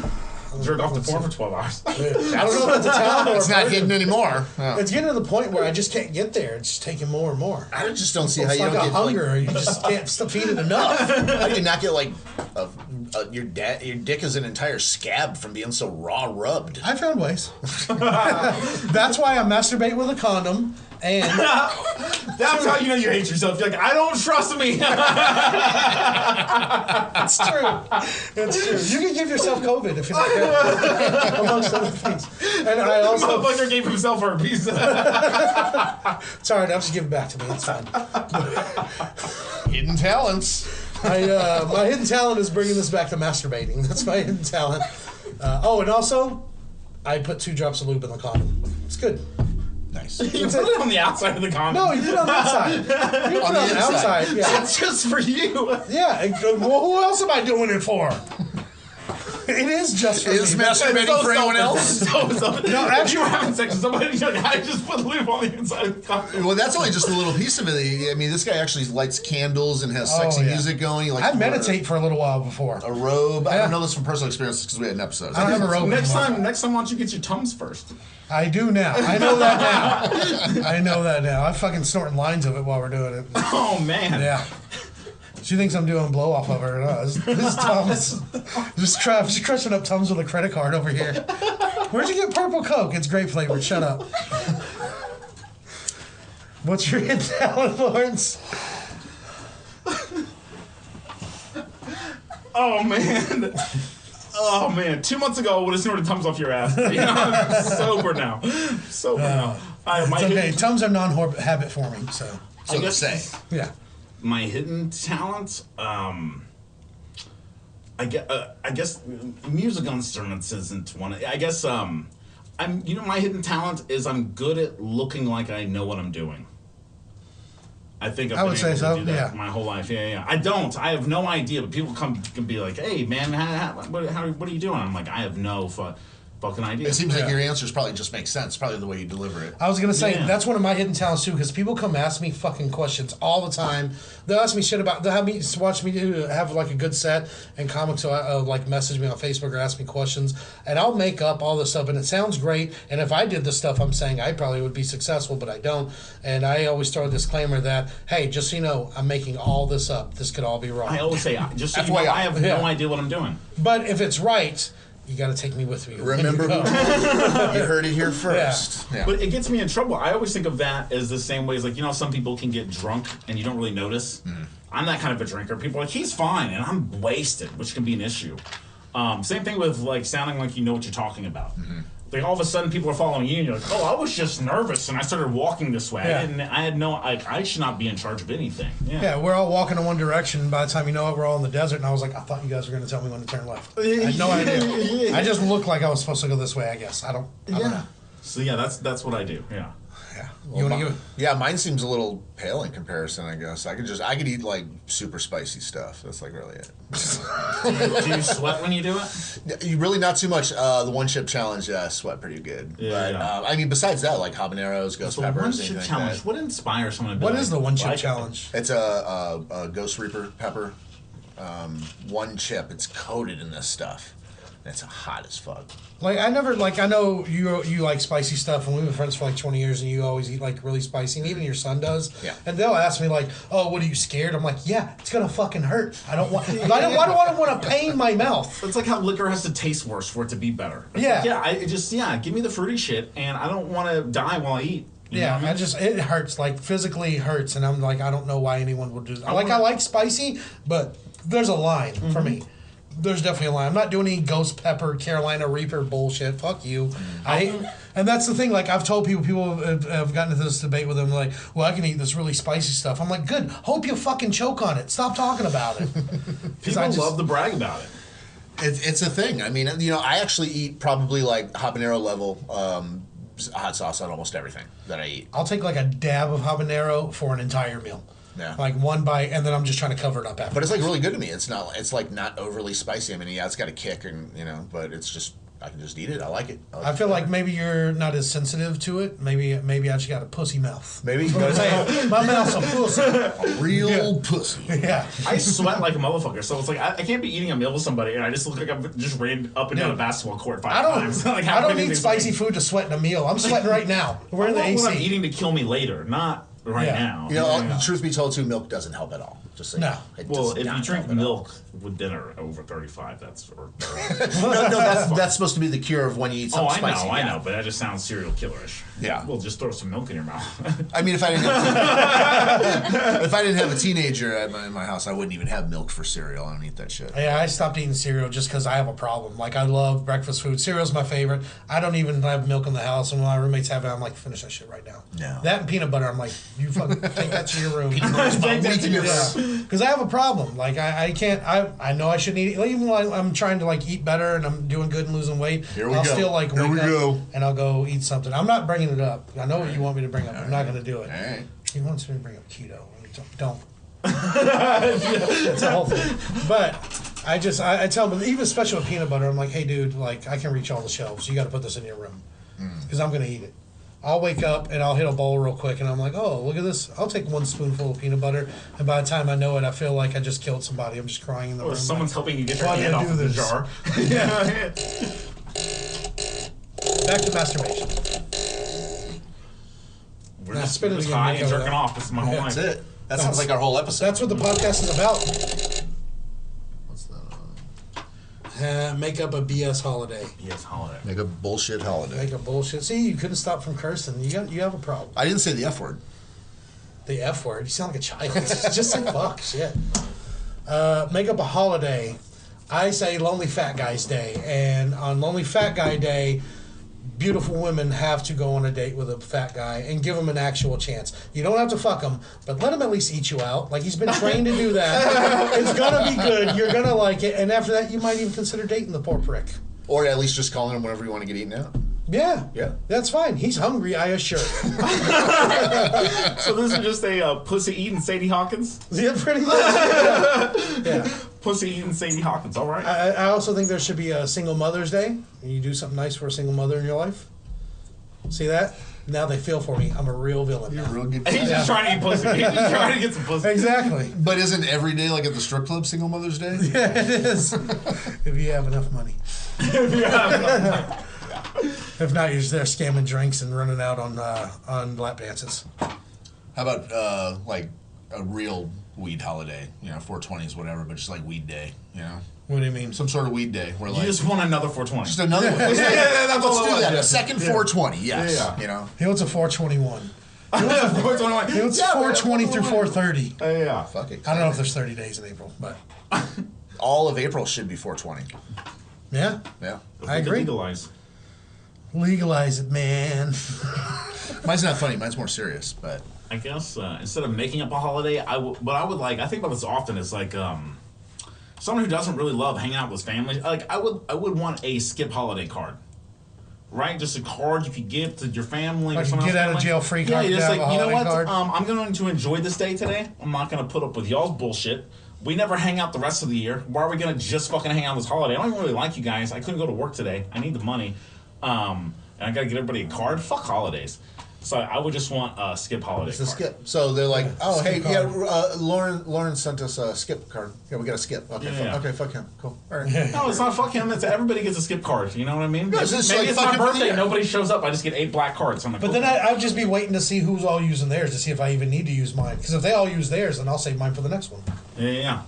Jerk off the porn for 12 hours. I don't know if it's a talent or It's not hidden anymore. No. It's getting to the point where I just can't get there. It's just taking more and more. I just don't see how It's you like don't a get hunger. You just can't feed it enough. How do you not get like your dick is an entire scab from being so raw rubbed? I found ways. That's why I masturbate with a condom. And That's how you know you hate yourself. You're like, I don't trust me. it's true. It's true. You can give yourself COVID if you're not careful, amongst other things. And I also. Motherfucker gave himself herpes. Sorry, I'll just give it back to me. It's fine. Hidden talents. My hidden talent is bringing this back to masturbating. That's my hidden talent. And also, I put 2 drops of lube in the condom. It's good. Nice. You put it on the outside of the condom. No, you put it on the outside. You put it on the outside. Yeah. That's just for you. Yeah. Well, who else am I doing it for? It is just for Is me. masturbating for anyone else? No, actually, you were having sex with somebody. You're like, I just put lube on the inside of the condom. Well, that's only just a little piece of it. I mean, this guy actually lights candles and has sexy music going. Like I meditate for a little while before. a robe. I don't know this from personal experience because we had an episode. I don't have a robe Next anymore. time, why don't you get your Tums first? I do now. I know that now. I know that now. I'm fucking snorting lines of it while we're doing it. Oh man. Yeah. She thinks I'm doing blow off of her. No, this Tums. Just crushing up Tums with a credit card over here. Where'd you get purple Coke? It's grape flavored. Shut up. What's your hit talent, Lawrence? Oh man. Oh man. 2 months ago, I would have snorted Tums off your ass. You know, I'm sober now. Sober now. It's okay. Tums are non-habit forming, so. So to say. Yeah. My hidden talent, I guess musical instruments isn't one. I guess my hidden talent is I'm good at looking like I know what I'm doing. I think I've been able to do that my whole life. Yeah. I don't. I have no idea. But people can be like, "Hey, man, what are you doing?" I'm like, I have no fucking idea. It seems like your answers probably just make sense. Probably the way you deliver it. I was gonna say that's one of my hidden talents too, because people come ask me fucking questions all the time. They'll ask me shit about. They'll have me watch me have like a good set and comics. So like message me on Facebook or ask me questions, and I'll make up all this stuff, and it sounds great. And if I did the stuff I'm saying, I probably would be successful, but I don't. And I always throw a disclaimer that, hey, just so you know, I'm making all this up. This could all be wrong. I always say, just so you know, I have no idea what I'm doing. But if it's right, you got to take me with you. Remember, you heard it here first. Yeah. But it gets me in trouble. I always think of that as the same way as, like, you know, some people can get drunk and you don't really notice. I'm that kind of a drinker. People are like, he's fine, and I'm wasted, which can be an issue. Same thing with, like, sounding like you know what you're talking about. Like, all of a sudden, people are following you, and you're like, oh, I was just nervous, and I started walking this way. Yeah. I had no, I should not be in charge of anything. Yeah, we're all walking in one direction. By the time you know it, we're all in the desert, and I was like, I thought you guys were going to tell me when to turn left. I had no idea. I just looked like I was supposed to go this way, I guess. I don't know. So, yeah, that's what I do, yeah. Yeah. Well, You want to give it? Yeah, mine seems a little pale in comparison, I guess. I could eat like super spicy stuff. That's like really it. Do you sweat when you do it? You really not too much. The one chip challenge, I sweat pretty good. Yeah, But I mean, besides that, like habaneros, ghost The peppers, one anything chip like challenge. that. What inspires someone to be What like, is the one chip like it? challenge? It's a ghost reaper pepper. One chip. It's coated in this stuff. It's hot as fuck. Like I know you like spicy stuff, and we've been friends for like 20 years, and you always eat like really spicy, and even your son does. Yeah. And they'll ask me like, "Oh, what are you scared?" I'm like, "Yeah, it's gonna fucking hurt. I don't want. I don't want to pain my mouth." It's like how liquor has to taste worse for it to be better. It's Yeah. like, give me the fruity shit, and I don't want to die while I eat. You know Yeah, what I mean? it hurts, like physically hurts, and I'm like, I don't know why anyone would do that. I like spicy, but there's a line for me. There's definitely a line. I'm not doing any ghost pepper, Carolina Reaper bullshit. Fuck you. And that's the thing. Like I've told people have gotten into this debate with them. Like, well, I can eat this really spicy stuff. I'm like, good. Hope you fucking choke on it. Stop talking about it. People love to brag about it. It's a thing. I mean, you know, I actually eat probably like habanero level hot sauce on almost everything that I eat. I'll take like a dab of habanero for an entire meal. Yeah. Like one bite, and then I'm just trying to cover it up after. But it's like really good to me. It's like not overly spicy. I mean, yeah, it's got a kick, and but it's just I can just eat it. I like it. I feel like maybe you're not as sensitive to it. Maybe I just got a pussy mouth. Maybe My mouth's a pussy. a real pussy. Yeah. I sweat like a motherfucker, so it's like I can't be eating a meal with somebody and I just look like I've just ran up and down a basketball court 5 times. Like, I don't need spicy food to sweat in a meal. I'm sweating right now. We're in the AC. I'm eating to kill me later, not right now. You know, truth be told, too, milk doesn't help at all. Just so No. Well, if you drink milk with dinner over 35, that's that's supposed to be the cure of when you eat something spicy. I know, but that just sounds serial killerish. Yeah. Well, just throw some milk in your mouth. I mean, if I didn't have a teenager in my house, I wouldn't even have milk for cereal. I don't eat that shit. Yeah, I stopped eating cereal just because I have a problem. Like, I love breakfast food. Cereal's my favorite. I don't even have milk in the house, and when my roommates have it, I'm like, finish that shit right now. No. That and peanut butter, I'm like, you fucking take that to your room. Peanut butter's my weakness. Because I have a problem. Like, I can't, I know I shouldn't eat, like, even when I'm trying to, like, eat better and I'm doing good and losing weight, I'll still, like, wake up and I'll go eat something. I'm not bringing it up. I know what you want me to bring up. I'm not going to do it. All right. He wants me to bring up keto. Don't. It's a whole thing. But I tell him, even especially with peanut butter, I'm like, hey, dude, like, I can reach all the shelves. You got to put this in your room. Because I'm going to eat it. I'll wake up and I'll hit a bowl real quick and I'm like, oh, look at this. I'll take 1 spoonful of peanut butter. And by the time I know it, I feel like I just killed somebody. I'm just crying in the room. Or someone's helping you get your Why hand did I off do the this? jar. Back to masturbation. We're Now, just, spin it we're just again, high make and it jerking up. off. This is my whole life. That's it. That sounds like our whole episode. That's what the podcast is about. What's the Make up a BS holiday. Yes, holiday. make a bullshit holiday? Make a bullshit. See, you couldn't stop from cursing. You have a problem. I didn't say the F word. The F word. You sound like a child. Just say fuck. Shit. Make up a holiday. I say Lonely Fat Guy's Day. And on Lonely Fat Guy Day, beautiful women have to go on a date with a fat guy and give him an actual chance. You don't have to fuck him, but let him at least eat you out. Like, he's been trained to do that. It's going to be good. You're going to like it. And after that, you might even consider dating the poor prick. Or at least just calling him whenever you want to get eaten out. Yeah. Yeah. That's fine. He's hungry, I assure you. So this is just a pussy eating Sadie Hawkins? Yeah, pretty much. Yeah. Pussy eating Sadie Hawkins, all right. I also think there should be a single Mother's Day. You do something nice for a single mother in your life. See that? Now they feel for me. I'm a real villain. You're now. a real good He's just trying to eat pussy. He's just trying to get some pussy. Exactly. But isn't every day like at the strip club Single Mother's Day? Yeah, it is. If you have enough money. If not, you're just there scamming drinks and running out on lap dances. How about like a real weed holiday? 420s, whatever, but just like weed day. What do you mean? Some sort of weed day where You like just want another 420. just another one. that's Let's all it do was, that. yeah. A second 420. Yes. Yeah. He wants a 421. 421. He wants 420 through 430. Yeah. Fuck it. I don't know if there's 30 days in April, but All of April should be 420. yeah, Yeah. I agree. Legalize. Legalize it, man. Mine's not funny. Mine's more serious, but I guess instead of making up a holiday, I think about this often is like someone who doesn't really love hanging out with his family. Like I would want a skip holiday card, right? Just a card you could give to your family. Like or a someone get out of else. jail free Yeah, card. you're just to like, have a you know holiday what? card. I'm going to enjoy this day today. I'm not going to put up with y'all's bullshit. We never hang out the rest of the year. Why are we going to just fucking hang out this holiday? I don't even really like you guys. I couldn't go to work today. I need the money. And I got to get everybody a card. Fuck holidays. So I would just want a skip holiday it's a card. skip. So they're like, oh, hey, skip yeah, card. Lauren sent us a skip card. Yeah, we got a skip. Okay, Yeah. okay, fuck him. Cool. All right. No, it's not fuck him. It's everybody gets a skip card. You know what I mean? Yeah, it's just Maybe like it's my fucking for the birthday. year. Nobody shows up. I just get 8 black cards. I'm like, But then I'd just be waiting to see who's all using theirs to see if I even need to use mine. Because if they all use theirs, then I'll save mine for the next one. yeah.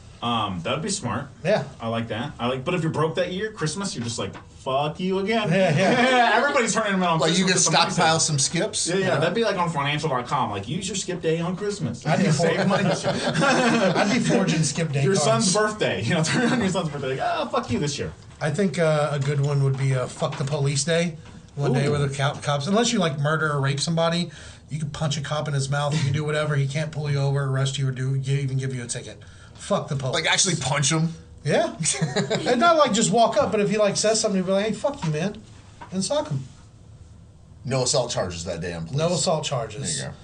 That'd be smart. Yeah. I like that. But if you're broke that year, Christmas, you're just like, fuck you again. Yeah. Everybody's turning them in on Like you Christmas. can with some money stockpile some skips. saved. Yeah, that'd be like on financial.com. Like, use your skip day on Christmas. I'd be Save money. I'd be forging skip day Your cards. son's birthday. Turn on your son's birthday. Like, fuck you this year. I think a good one would be fuck the police day. One day where the cops, unless you like murder or rape somebody, you can punch a cop in his mouth. You can do whatever. He can't pull you over, arrest you, or even give you a ticket. Fuck the police. Like actually punch him. Yeah. And not like just walk up, but if he like says something, you'd be like, hey, fuck you, man. And sock him. No assault charges that day. I'm No assault charges. There you go.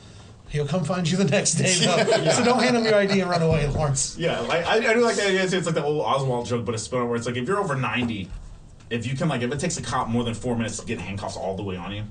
He'll come find you the next day, though. So don't hand him your ID and run away, Lawrence. Yeah, like I do like that idea. It's like the old Oswald joke, but it's spelled where it's like if you're over 90, if you can if it takes a cop more than 4 minutes to get handcuffs all the way on you,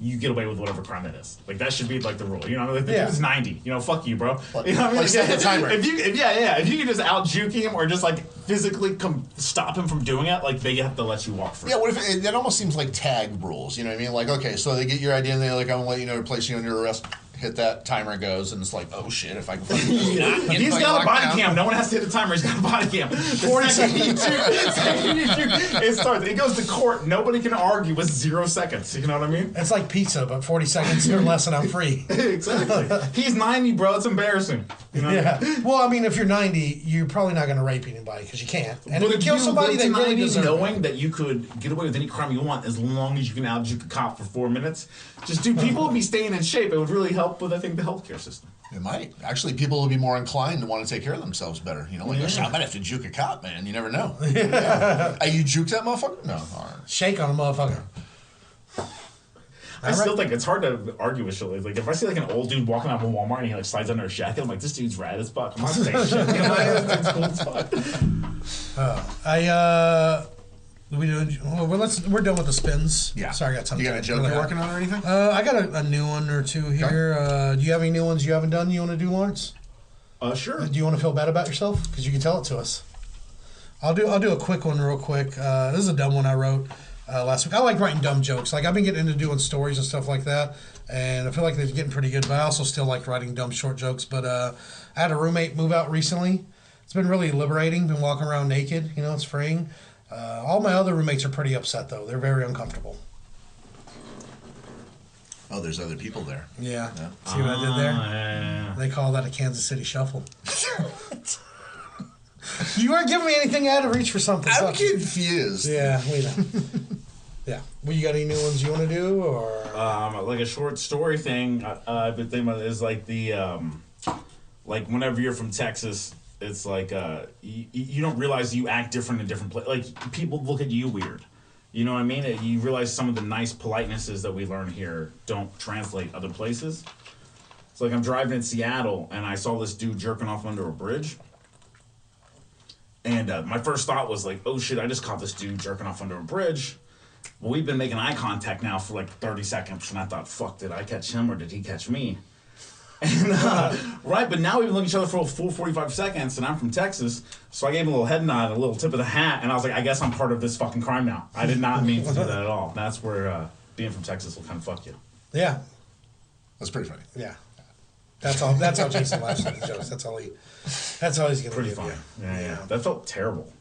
you get away with whatever crime it is. Like that should be like the rule. Like the dude's 90. Fuck you, bro. Like- You know what I mean? like set the timer. If you can just out juke him or just physically stop him from doing it, they have to let you walk free. Yeah, what if that almost seems like tag rules? You know what I mean? Like, okay, so they get your ID and they're like, I'm gonna let you know to place you under arrest. Hit that, timer goes, and it's like, oh shit, if I can fucking He's got a body cam. No one has to hit the timer. He's got a body cam. 40 seconds. It starts. It goes to court. Nobody can argue with 0 seconds. You know what I mean? It's like pizza, but 40 seconds or less and I'm free. Exactly. He's 90, bro. It's embarrassing. You know? Yeah. Well, I mean, if you're 90, you're probably not going to rape anybody because you can't. And But if you kill somebody, they really deserve knowing it. that you could get away with any crime you want as long as you can out-juke a cop for 4 minutes, just do people would be staying in shape. It would really help with, I think, the healthcare system. It might. Actually, people will be more inclined to want to take care of themselves better. You know, like, Yeah. I might have to juke a cop, man. You never know. Yeah. You juke that motherfucker? No. All right. Shake on a motherfucker. I still think it's hard to argue with shit. Like, if I see like an old dude walking out of a Walmart and he like slides under a jacket, I'm like, this dude's rad as fuck. I'm not saying shit. You know, this dude's cool as fuck. We're done with the spins. Yeah. Sorry, I got something. You got a joke you're working on or anything? I got a new one or two here. Do you have any new ones you haven't done you want to do, Lawrence? Sure. Do you want to feel bad about yourself? Because you can tell it to us. I'll do a quick one real quick. This is a dumb one I wrote last week. I like writing dumb jokes. Like I've been getting into doing stories and stuff like that, and I feel like they're getting pretty good. But I also still like writing dumb short jokes. But I had a roommate move out recently. It's been really liberating. Been walking around naked. You know, it's freeing. All my other roommates are pretty upset though. They're very uncomfortable. Oh, there's other people there. Yeah. See what I did there? Yeah. They call that a Kansas City shuffle. You weren't giving me anything. I had to reach for something. I'm confused. Yeah, we know. Yeah. Well, you got any new ones you want to do, or? Like a short story thing I've been thinking about is like the like whenever you're from Texas, it's like you don't realize you act different in different places. Like people look at you weird. You know what I mean? You realize some of the nice politenesses that we learn here don't translate other places. It's like I'm driving in Seattle and I saw this dude jerking off under a bridge. And my first thought was like, oh shit, I just caught this dude jerking off under a bridge. Well, we've been making eye contact now for like 30 seconds, and I thought, fuck, did I catch him or did he catch me? And, right, but now we've been looking at each other for a full 45 seconds, and I'm from Texas, so I gave him a little head nod, a little tip of the hat, and I was like, I guess I'm part of this fucking crime now. I did not mean to do that at all. That's where being from Texas will kind of fuck you. Yeah. That's pretty funny. Yeah. That's all. That's how Jason laughs at the jokes. That's all he's gonna Pretty give funny. you. Yeah. That felt terrible.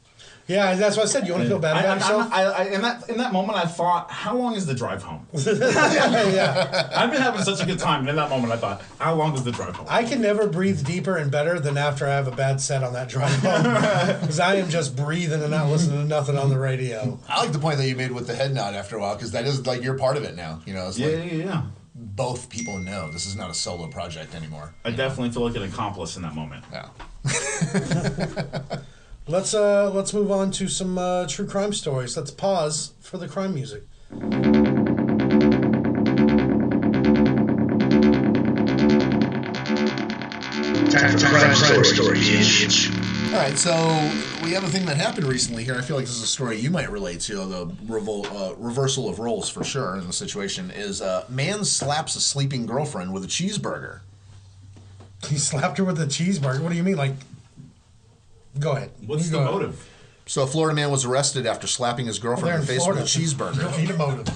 Yeah, that's what I said. You want to feel bad about yourself? In that moment, I thought, how long is the drive home? Yeah. I've been having such a good time, and in that moment, I thought, how long is the drive home? I can never breathe deeper and better than after I have a bad set on that drive home, because I am just breathing and not listening to nothing on the radio. I like the point that you made with the head nod after a while, because that is like you're part of it now. You know, it's like Yeah. both people know this is not a solo project anymore. I definitely feel like an accomplice in that moment. Yeah. Let's move on to some true crime stories. Let's pause for the crime music. Time for crime stories. All right, so we have a thing that happened recently here. I feel like this is a story you might relate to, the reversal of roles for sure in the situation. Is man slaps a sleeping girlfriend with a cheeseburger. He slapped her with a cheeseburger. What do you mean? Like, go ahead. What's You the go ahead. motive? So a Florida man was arrested after slapping his girlfriend in the face with a You cheeseburger. don't need a motive.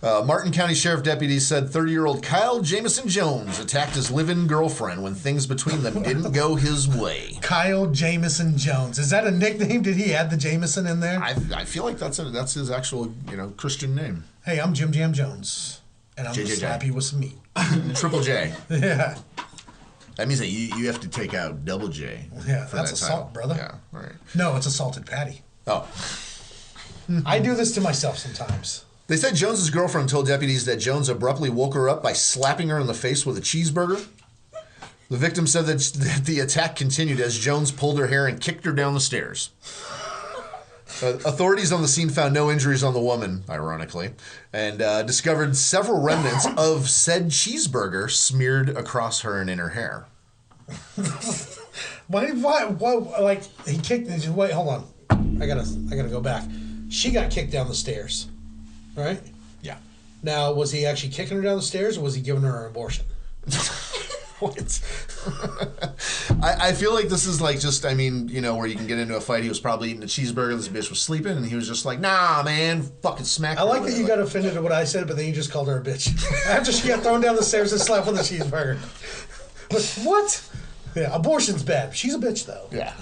Martin County Sheriff deputies said 30-year-old Kyle Jamison Jones attacked his live-in girlfriend when things between them didn't go his way. Kyle Jamison Jones. Is that a nickname? Did he add the Jamison in there? I feel like that's his actual Christian name. Hey, I'm Jim Jam Jones, and I'm going to JJJ. slap you with some meat. Triple J. Yeah. That means that you have to take out double J. Yeah, for that's that assault, title. brother. Yeah, right. No, it's a salted patty. Oh. I do this to myself sometimes. They said Jones's girlfriend told deputies that Jones abruptly woke her up by slapping her in the face with a cheeseburger. The victim said that the attack continued as Jones pulled her hair and kicked her down the stairs. Authorities on the scene found no injuries on the woman, ironically, and discovered several remnants of said cheeseburger smeared across her and in her hair. Why, like, he kicked, wait, hold on. I gotta go back. She got kicked down the stairs, right? Yeah. Now, was he actually kicking her down the stairs, or was he giving her an abortion? What? I feel like this is like just, where you can get into a fight. He was probably eating a cheeseburger, this bitch was sleeping, and he was just like, nah, man, fucking smack I her. like that you got offended at what I said, but then you just called her a bitch. After she got thrown down the stairs and slapped with a cheeseburger. But what? Yeah, abortion's bad. She's a bitch, though. Yeah.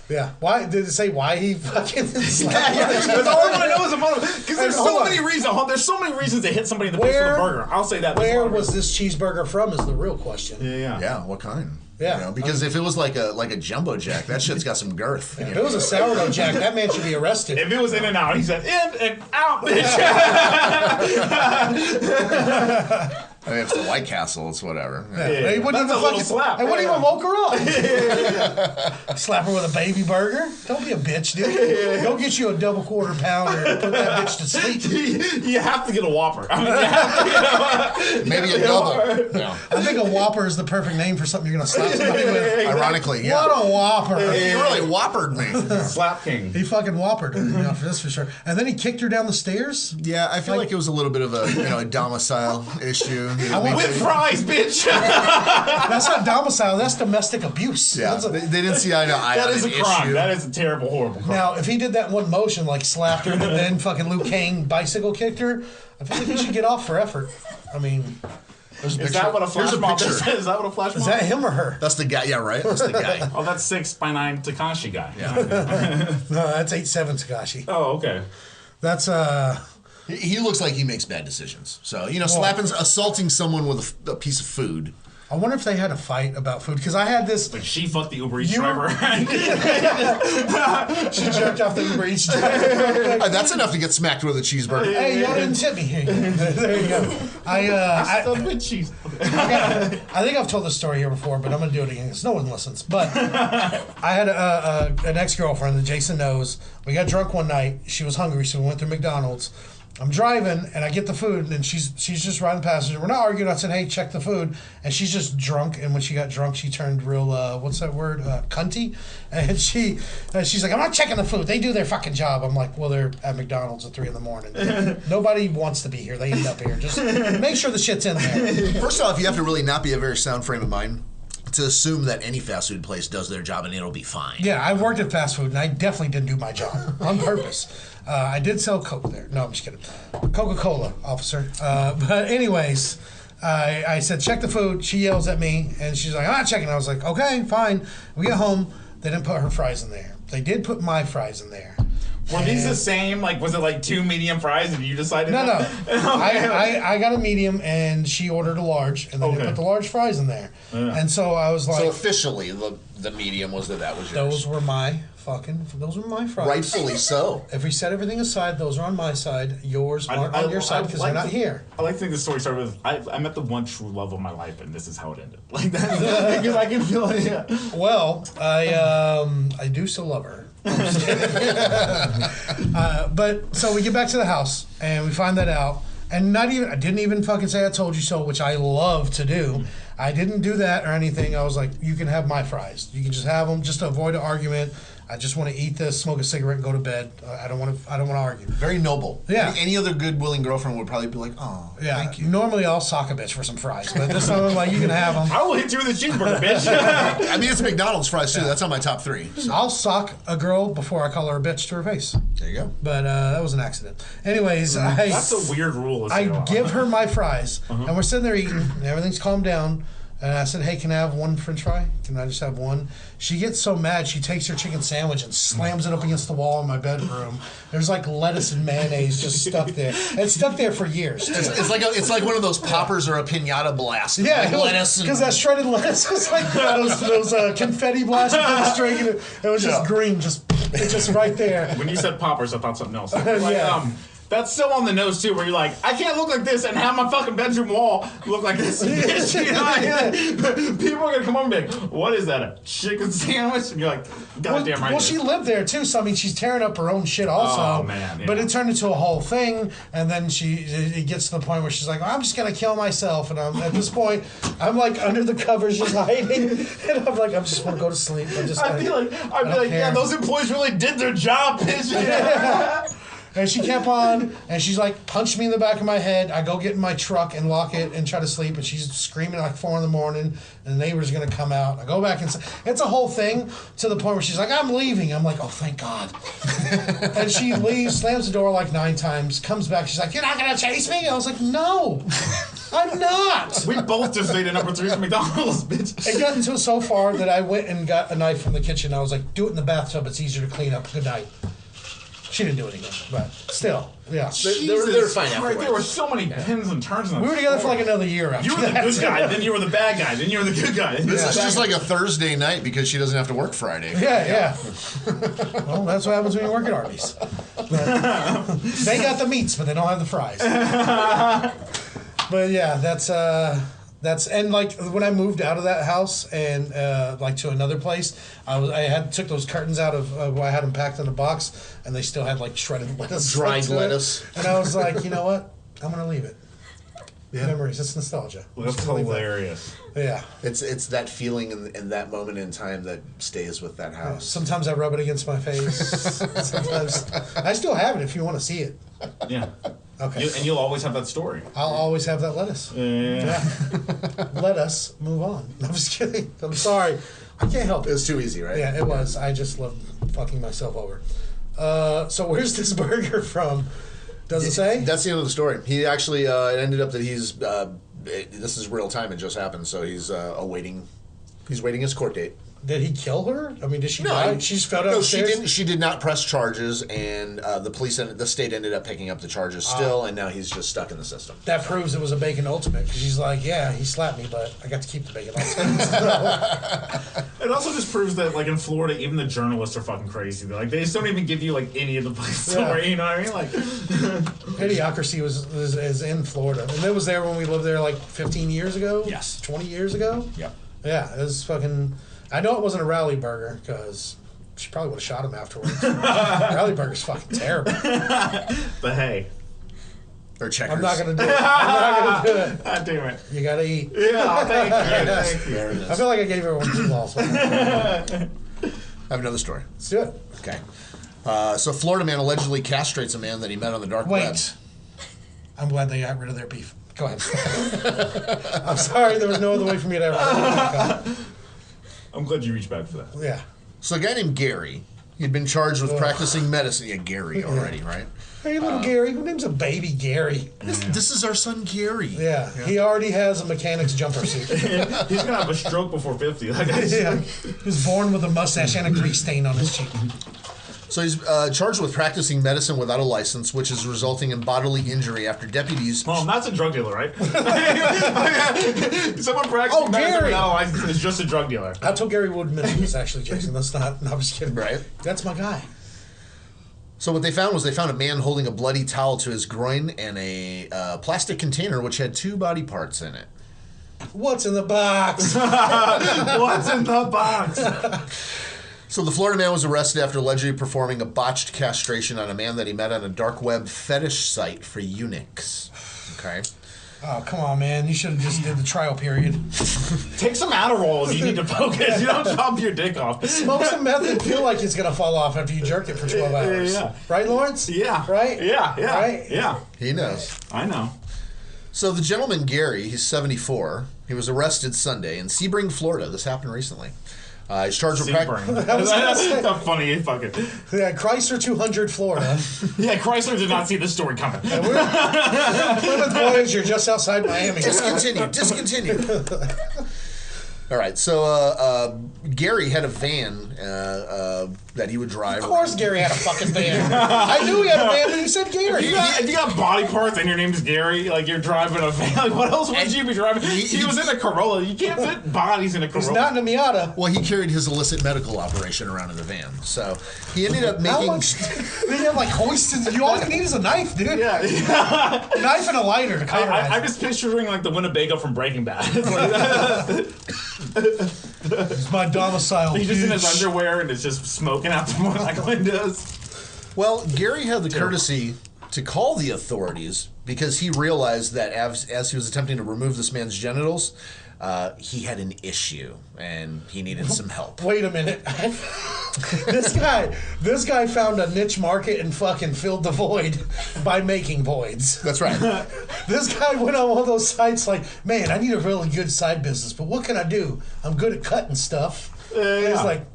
Yeah. Why did it say why he fucking slapped? That's all I want to know is a mother. Because there's Hold so on. many reasons. There's so many reasons to hit somebody in the face with a burger. I'll say that. Where was this cheeseburger from? Is the real question. Yeah. Yeah, what kind? Yeah. You know, because if it was like a jumbo jack, that shit's got some girth. If it was a sourdough jack, that man should be arrested. If it was in and out, he said in and out, bitch. I mean, if it's the White Castle, it's whatever. Yeah. He wouldn't That's even a little slap. He wouldn't even woke her up. Slap her with a baby burger. Don't be a bitch, dude. Go get you a double quarter pounder and put that bitch to sleep. You have to get a Whopper. I mean, you have to Maybe a double. Yeah. I think a Whopper is the perfect name for something you're gonna slap somebody with. Ironically, yeah. What a Whopper! He really whoppered me. Slap King. He fucking whoppered her, for this for sure. And then he kicked her down the stairs. Yeah, I feel like it was a little bit of a domicile issue. With fries, bitch. That's not domicile. That's domestic abuse. Yeah, That's a- they didn't see eye to eye. That on is a an crime. issue. That is a terrible, horrible crime. Now, if he did that in one motion, like slapped her and then fucking Liu Kang bicycle kicked her, I feel like he should get off for effort. I mean, There's a Is picture. that what a flash Here's a mob picture. is? Is that what a flash mob is that him or her? That's the guy. Yeah, right. That's the guy. Oh, that's 6x9 Takashi guy. Yeah. No, that's 8'7" Takashi. Oh, okay. That's He looks like he makes bad decisions. So assaulting someone with a piece of food. I wonder if they had a fight about food because I had this. Like she fucked the Uber Eats You- driver. She jerked off the Uber Eats driver. That's enough to get smacked with a cheeseburger. Hey, y'all didn't tip me. Here you go. There you go. I with cheese. I think I've told this story here before, but I'm going to do it again because no one listens. But I had an ex-girlfriend that Jason knows. We got drunk one night. She was hungry, so we went through McDonald's. I'm driving, and I get the food, and she's just riding the passenger. We're not arguing. I said, hey, check the food. And she's just drunk, and when she got drunk, she turned real, what's that word? Cunty. And she's like, I'm not checking the food. They do their fucking job. I'm like, well, they're at McDonald's at 3 a.m. Nobody wants to be here. They end up here. Just make sure the shit's in there. First off, you have to really not be a very sound frame of mind to assume that any fast food place does their job and it'll be fine. Yeah, I worked at fast food, and I definitely didn't do my job on purpose. I did sell Coke there. No, I'm just kidding. Coca-Cola, officer. But anyways, I said, check the food. She yells at me, and she's like, I'm not checking. I was like, okay, fine. We get home. They didn't put her fries in there. They did put my fries in there. Were these the same? Like, was it like 2 medium fries and you decided? No. Okay. I got a medium, and she ordered a large, and they didn't put the large fries in there. Yeah. And so I was like, So officially, the medium was that was yours. those were my fries. Rightfully so. If we set everything aside, those are on my side. Yours aren't on your side because they're not here. I like to think the story started with I met the one true love of my life, and this is how it ended. Like that, because I can feel it. Yeah. Well, I do still love her. I'm just kidding. But so we get back to the house and we find that out, and I didn't even fucking say I told you so, which I love to do. I didn't do that or anything. I was like, you can have my fries. You can just have them, just to avoid an argument. I just want to eat this, smoke a cigarette, and go to bed. I don't want to argue. Very noble. Yeah. Any other good, willing girlfriend would probably be like, oh, Yeah. thank you. Normally I'll sock a bitch for some fries, but this time I'm like, you can have them. I will hit you with a cheeseburger, bitch. I mean, it's McDonald's fries, too. That's on my top 3. So. I'll sock a girl before I call her a bitch to her face. There you go. But that was an accident. Anyways, That's a weird rule. I give her my fries, and we're sitting there eating, and everything's calmed down. And I said, hey, can I have one french fry? Can I just have one? She gets so mad, she takes her chicken sandwich and slams it up against the wall in my bedroom. There's like lettuce and mayonnaise just stuck there. It's stuck there for years. It's like one of those poppers or a pinata blast. Yeah, like lettuce. Because that shredded lettuce was like those confetti blasts you put in the string, and it was just green, it's just right there. When you said poppers, I thought something else. Like, Yeah. That's still on the nose too, where you're like, I can't look like this and have my fucking bedroom wall look like this. You know? People are gonna come over and be like, what is that? A chicken sandwich? And you're like, goddamn right. Well, she lived there too, so I mean, she's tearing up her own shit also. Oh, man, yeah. But it turned into a whole thing, and then it gets to the point where she's like, I'm just gonna kill myself, and at this point, I'm like under the covers just hiding, and I'm like, I just want to go to sleep. I'd be like, yeah, care. those employees really did their job, bitch. Yeah. And she kept on, and she's like, punched me in the back of my head. I go get in my truck and lock it and try to sleep, and she's screaming at like 4 a.m, and the neighbor's gonna come out. I go back and it's a whole thing to the point where she's like, I'm leaving. I'm like, oh, thank God. And she leaves, slams the door like 9 times, comes back. She's like, you're not gonna chase me? I was like, no. I'm not. We both just ate a number 3 from McDonald's, bitch. It got into so far that I went and got a knife from the kitchen. I was like, do it in the bathtub. It's easier to clean up. Good night. She didn't do anything, but still, yeah. They were fine Christ, afterwards. there were so many pins and turns in that We were together for store. like another year after You were the that. good guy, then you were the bad guy, then you were the good guy. This is just like a Thursday night because she doesn't have to work Friday. Yeah. Well, that's what happens when you work at Arby's. But they got the meats, but they don't have the fries. But yeah, that's and like when I moved out of that house and like to another place, I took those curtains out of I had them packed in a box, and they still had like shredded lettuce, Dried stuck to it. lettuce. And I was like, you know what? I'm gonna leave it. Memories. It's nostalgia. I'm That's just gonna leave that. hilarious. Yeah. It's that feeling in that moment in time that stays with that house. Sometimes I rub it against my face. Sometimes I still have it if you want to see it. Yeah. Okay. And you'll always have that story. I'll always have that lettuce. Yeah. Let us move on. I'm just kidding. I'm sorry. I can't help It it. was too easy, right? Yeah, it was. I just love fucking myself over. So where's this burger from? Does it say? That's the end of the story. He actually it ended up that he's this is real time. It just happened, so he's awaiting. He's waiting his court date. Did he kill her? I mean, did she die? She just fell No, downstairs? she didn't. She did not press charges, and the state ended up picking up the charges still, and now he's just stuck in the system. That proves it was a bacon ultimate, because she's like, yeah, he slapped me, but I got to keep the bacon ultimate. So, It also just proves that, like, in Florida, even the journalists are fucking crazy. They're like, they just don't even give you, like, any of the places Yeah. where, you know what I mean? Like, Idiocracy is in Florida. And it was there when we lived there like 15 years ago? Yes. 20 years ago? yep. Yeah, it was fucking... I know it wasn't a rally burger, because she probably would have shot him afterwards. Rally burger's fucking terrible. But hey. Or checkers. I'm not going to do it. I'm not going to do it. God damn it. You got to eat. Yeah, thank you. Thank you. There it I is. feel like I gave everyone 2 balls. Let's I have another story. do it. Okay. So, Florida man allegedly castrates a man that he met on the dark web. Wait. I'm glad they got rid of their beef. Go ahead. I'm sorry, there was no other way for me to ever. I'm glad you reached back for that. Yeah. So, a guy named Gary, he'd been charged with practicing medicine. Yeah, Gary already, right? Hey, little Gary. Who name's a baby Gary? This is our son Gary. Yeah. He already has a mechanic's jumper suit. He's gonna have a stroke before 50. Like, Yeah. He was born with a mustache and a grease stain on his cheek. So he's charged with practicing medicine without a license, which is resulting in bodily injury after deputies. Mom, that's a drug dealer, right? Someone practicing Oh, medicine Gary. without a license is just a drug dealer. I told Gary would admit this, actually, Jason. That's not... No, I'm just kidding. Right. That's my guy. So what they found was a man holding a bloody towel to his groin and a plastic container which had 2 body parts in it. What's in the box? What's in the box? So the Florida man was arrested after allegedly performing a botched castration on a man that he met on a dark web fetish site for eunuchs. Okay. Oh, come on, man. You should have just did the trial period. Take some Adderall if you need to focus. You don't chop your dick off. Smoke some meth and feel like it's going to fall off after you jerk it for 12 hours. Yeah. Right, Lawrence? Yeah. Right? Yeah. Yeah. Right? Yeah. He knows. I know. So the gentleman, Gary, he's 74. He was arrested Sunday in Sebring, Florida. This happened recently. He's charged with Sebring. I was gonna say- That's funny. Fucking. Yeah, Chrysler 200, Florida. Yeah, Chrysler did not see this story coming. Plymouth Voyager just outside Miami. Discontinue. All right, so Gary had a van that he would drive. Of course Gary had a fucking van. I knew he had a van, but he said Gary. If you got body parts and your name's Gary, like you're driving a van, like what else would you be driving? He was in a Corolla. You can't fit bodies in a Corolla. He's not in a Miata. Well, he carried his illicit medical operation around in the van. So he ended up How making... much? They have like hoisted. You all you need is a knife, dude. Yeah. A knife and a lighter to cauterize. I'm just picturing like the Winnebago from Breaking Bad. It's my domicile. He's just in his bitch. underwear and it's just smoking out the like windows. Well, Gary had the courtesy to call the authorities because he realized that as he was attempting to remove this man's genitals, he had an issue and he needed some help. Wait a minute. This guy found a niche market and fucking filled the void by making voids. That's right. This guy went on one of those sites like, man, I need a really good side business, but what can I do? I'm good at cutting stuff. And he's like,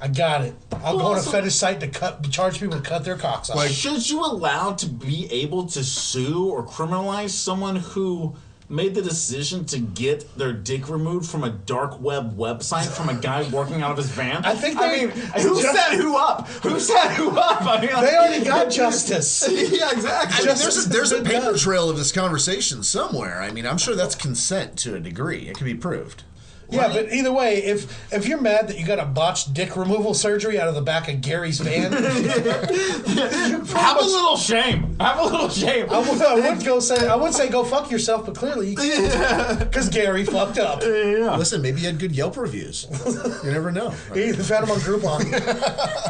I got it. I'll go on a also- fetish site to charge people to cut their cocks off. Like- Should you allow to be able to sue or criminalize someone who made the decision to get their dick removed from a dark web website from a guy working out of his van? I think who set who up? Who set who up? I mean, they already got justice. Yeah, exactly. I mean, there's a paper trail of this conversation somewhere. I mean, I'm sure that's consent to a degree. It can be proved. Yeah, but either way, if you're mad that you got a botched dick removal surgery out of the back of Gary's van, have a little shame. Have a little shame. I would say go fuck yourself, but clearly, because Gary fucked up. Yeah. Listen, maybe he had good Yelp reviews. You never know. He found him on Groupon.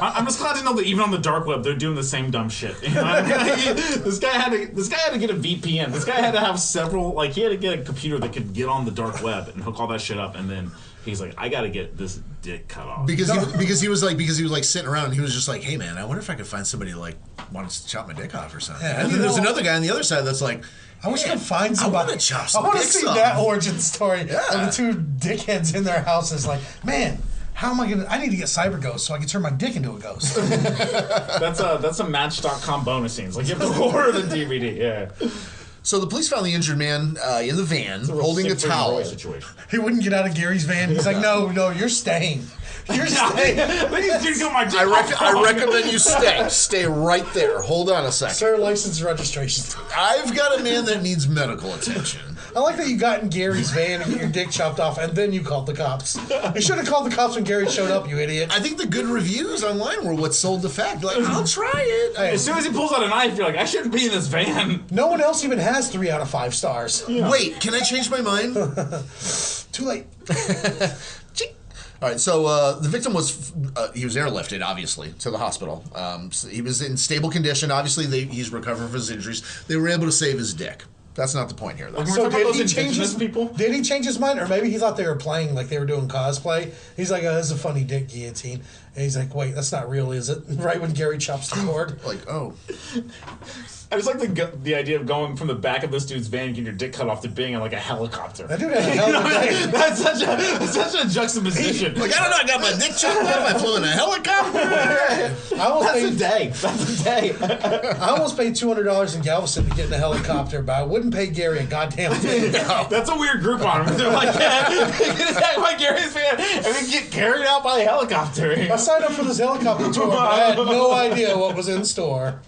I'm just glad to know that even on the dark web, they're doing the same dumb shit. You know? This guy had to get a VPN. This guy had to have several. Like, he had to get a computer that could get on the dark web and hook all that shit up. And then he's like, I gotta get this dick cut off. Because he was like sitting around and he was just like, hey man, I wonder if I could find somebody like wants to chop my dick off or something. Yeah, and then there's another guy on the other side that's like, I wish I could find somebody. I want to chop some I want to dicks see off. that origin story Yeah. of the two dickheads in their houses. Like, man, how am I gonna? I need to get Cyber Ghost so I can turn my dick into a ghost. That's a Match.com bonus scenes. Like, you have to order the DVD. Yeah. So the police found the injured man in the van holding a towel. Situation. He wouldn't get out of Gary's van. He's like, no, you're staying. You're staying. I recommend you stay. Stay right there. Hold on a second. Sir, license and registration. I've got a man that needs medical attention. I like that you got in Gary's van and get your dick chopped off, and then you called the cops. You should have called the cops when Gary showed up, you idiot. I think the good reviews online were what sold the fact. Like, I'll try it. As soon as he pulls out a knife, you're like, I shouldn't be in this van. No one else even has 3 out of 5 stars. Yeah. Wait, can I change my mind? Too late. All right, so the victim was he was airlifted, obviously, to the hospital. So he was in stable condition. Obviously, he's recovering from his injuries. They were able to save his dick. That's not the point here, though. So did he change his mind? Or maybe he thought they were playing, like they were doing cosplay. He's like, oh, this is a funny dick guillotine. And he's like, wait, that's not real, is it? Right when Gary chops the cord. Like, oh. I just like the idea of going from the back of this dude's van and getting your dick cut off to being in like a helicopter. That dude had a hell of a day. That's such a juxtaposition. Like, I don't know, I got my dick chopped off, I flew in a helicopter. That's a day. That's a day. I almost paid $200 in Galveston to get in a helicopter, but I wouldn't pay Gary a goddamn thing. That's a weird group on him. They're like, yeah, get attacked by Gary's van and then get carried out by a helicopter. I signed up for this helicopter tour, but I had no idea what was in store.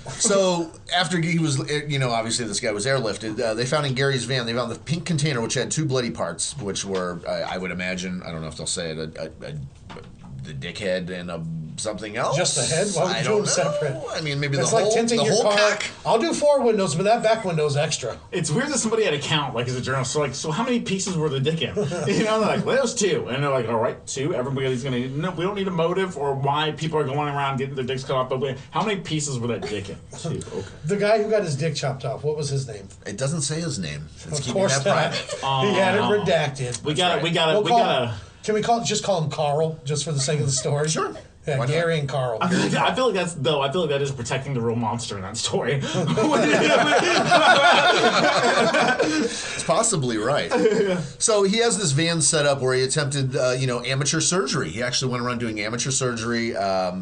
So after he was, obviously this guy was airlifted, they found in Gary's van, they found the pink container which had 2 bloody parts, which were, I would imagine, I don't know if they'll say it, the dickhead and something else. Just the head? Why would you do them separate? I mean, maybe It's the like whole, tinting the your whole car. cock. I'll do 4 windows, but that back window's extra. It's weird that somebody had a count, like, as a journalist. So how many pieces were the dick in? They're like, well, there's 2. And they're like, all right, 2. Everybody's going to, no, we don't need a motive or why people are going around getting their dicks cut off. But how many pieces were that dick in? 2. Okay. The guy who got his dick chopped off, what was his name? It doesn't say his name. It's Of keeping course that not. private. He had it redacted. We gotta. Can we just call him Carl, just for the sake of the story? Sure. Yeah, Why not? Gary and Carl. I feel like that is protecting the real monster in that story. It's possibly right. So he has this van set up where he attempted, amateur surgery. He actually went around doing amateur surgery.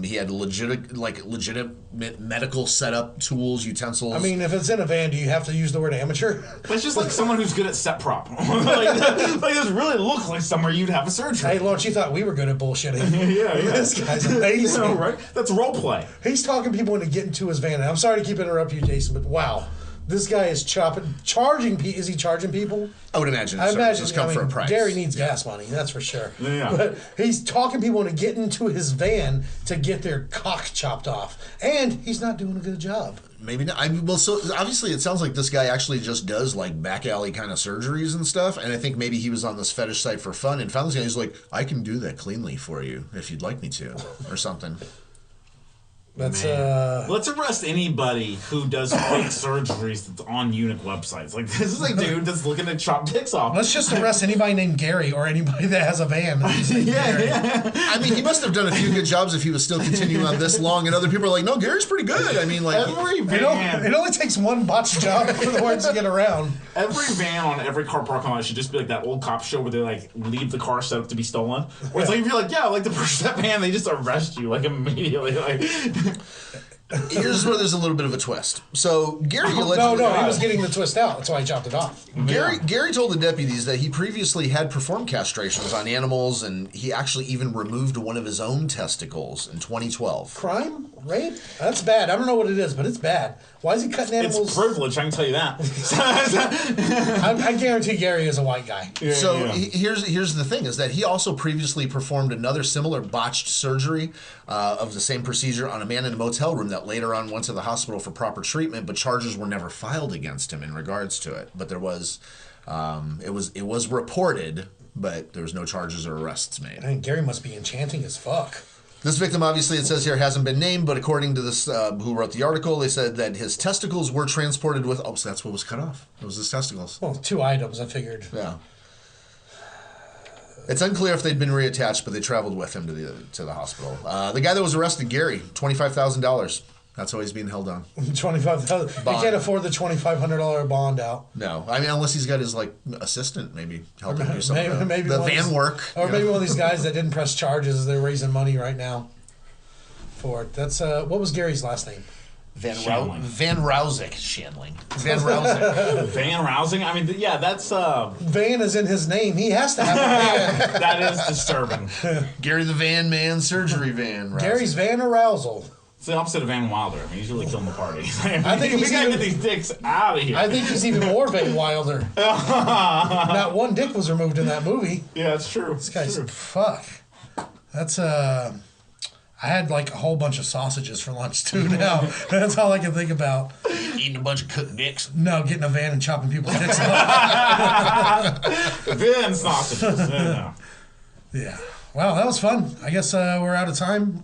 He had legitimate medical setup, tools, utensils. I mean, if it's in a van, do you have to use the word amateur? It's just like someone who's good at set prop. like this really looks like somewhere you'd have a surgery. Hey, Lawrence, you thought we were good at bullshitting. Yeah. This guy's amazing. Right? That's role play. He's talking people into getting to his van. And I'm sorry to keep interrupting you, Jason, but wow. This guy is charging people. Is he charging people? I would imagine. I imagine. Just come for a price. Gary needs gas money, that's for sure. Yeah. But he's talking people into getting into his van to get their cock chopped off. And he's not doing a good job. Maybe not. So obviously it sounds like this guy actually just does like back alley kind of surgeries and stuff. And I think maybe he was on this fetish site for fun and found this guy. He's like, I can do that cleanly for you if you'd like me to, or something. Let's arrest anybody who does fake surgeries that's on eunuch websites. Like, this is a dude that's looking to chop dicks off. Let's just arrest anybody named Gary or anybody that has a van. Yeah. I mean, he must have done a few good jobs if he was still continuing on this long. And other people are like, no, Gary's pretty good. I mean, like, Every van. It only takes one botched job for the words to get around. Every van on every car parking lot should just be like that old cop show where they like leave the car set up to be stolen. Where it's like if you're like, yeah, I like to push that van, they just arrest you like immediately. Like Here's where there's a little bit of a twist. So Gary No, allegedly... he was getting the twist out. That's why I chopped it off. Gary told the deputies that he previously had performed castrations on animals, and he actually even removed one of his own testicles in 2012. Crime? Rape? That's bad. I don't know what it is, but it's bad. Why is he cutting animals? It's privilege, I can tell you that. I guarantee Gary is a white guy. Here's the thing, is that he also previously performed another similar botched surgery of the same procedure on a man in a motel room that later on went to the hospital for proper treatment, but charges were never filed against him in regards to it. But there was, it was reported, but there was no charges or arrests made. I mean, Gary must be enchanting as fuck. This victim, obviously, it says here, hasn't been named, but according to this, who wrote the article, they said that his testicles were transported with... Oh, so that's what was cut off. It was his testicles. Well, 2 items, I figured. Yeah. It's unclear if they'd been reattached, but they traveled with him to the hospital. The guy that was arrested, Gary, $25,000. That's how he's being held on. $25,000. He can't afford the $2,500 bond out. No, I mean, unless he's got his assistant maybe helping him do something. Maybe the van work, or maybe one of these guys that didn't press charges. They're raising money right now for it. That's what was Gary's last name? Van Rousing. Shandling. Van Rousing. Van Rousing? I mean, yeah, that's... Van is in his name. He has to have a van. That is disturbing. Gary the Van Man, surgery van. Rousing. Gary's Van Arousal. It's the opposite of Van Wilder. I mean, he's really killing the party. I think we gotta get these dicks out of here. I think he's even more Van Wilder. Not one dick was removed in that movie. Yeah, it's true. This guy's fuck. That's I had like a whole bunch of sausages for lunch too now. That's all I can think about. Eating a bunch of cooked dicks. No, getting a van and chopping people's dicks off. Van sausages. Yeah. Yeah. Wow, that was fun. I guess we're out of time.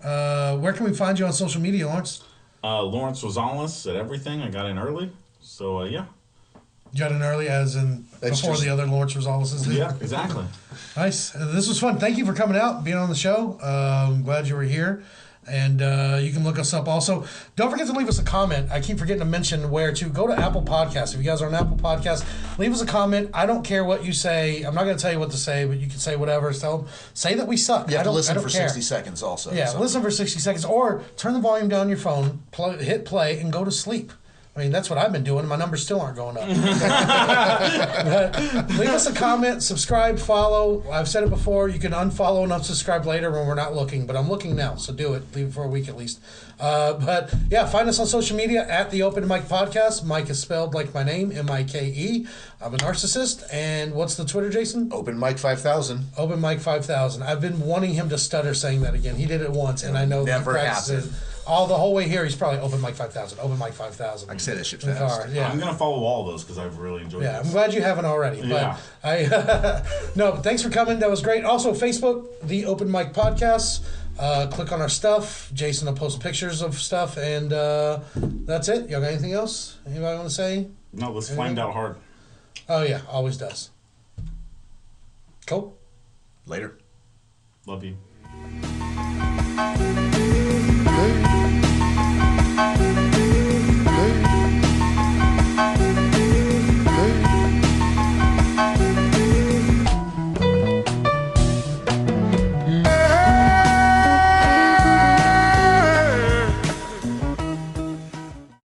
Where can we find you on social media, Lawrence? Lawrence Rosales at everything. I got in early. So, yeah. You got in early as in before the other Lawrence Rosales did? Yeah, exactly. Nice. This was fun. Thank you for coming out, being on the show. I'm glad you were here. And you can look us up also. Don't forget to leave us a comment. I keep forgetting to mention where to. Go to Apple Podcasts. If you guys are on Apple Podcasts, leave us a comment. I don't care what you say. I'm not going to tell you what to say, but you can say whatever. Say that we suck. You have to listen for care. 60 seconds also. Yeah, listen for 60 seconds. Or turn the volume down on your phone, hit play, and go to sleep. I mean, that's what I've been doing. My numbers still aren't going up. Leave us a comment, subscribe, follow. I've said it before. You can unfollow and unsubscribe later when we're not looking, but I'm looking now, so do it. Leave it for a week at least. But yeah, find us on social media at the Open Mic Podcast. Mike is spelled like my name, M-I-K-E. I'm a narcissist. And what's the Twitter, Jason? Open Mic 5000. Open Mic 5000. I've been wanting him to stutter saying that again. He did it once, and I know that he practices it. The whole way here, he's probably Open Mic 5000. Open Mic 5000. I can say that shit fast. Yeah. I'm going to follow all of those because I've really enjoyed it. Yeah, I'm glad you haven't already. But yeah. No, thanks for coming. That was great. Also, Facebook, The Open Mic Podcast. Click on our stuff. Jason will post pictures of stuff. And that's it. Y'all got anything else? Anybody want to say? No, this flamed out hard. Oh, yeah. Always does. Cool. Later. Love you.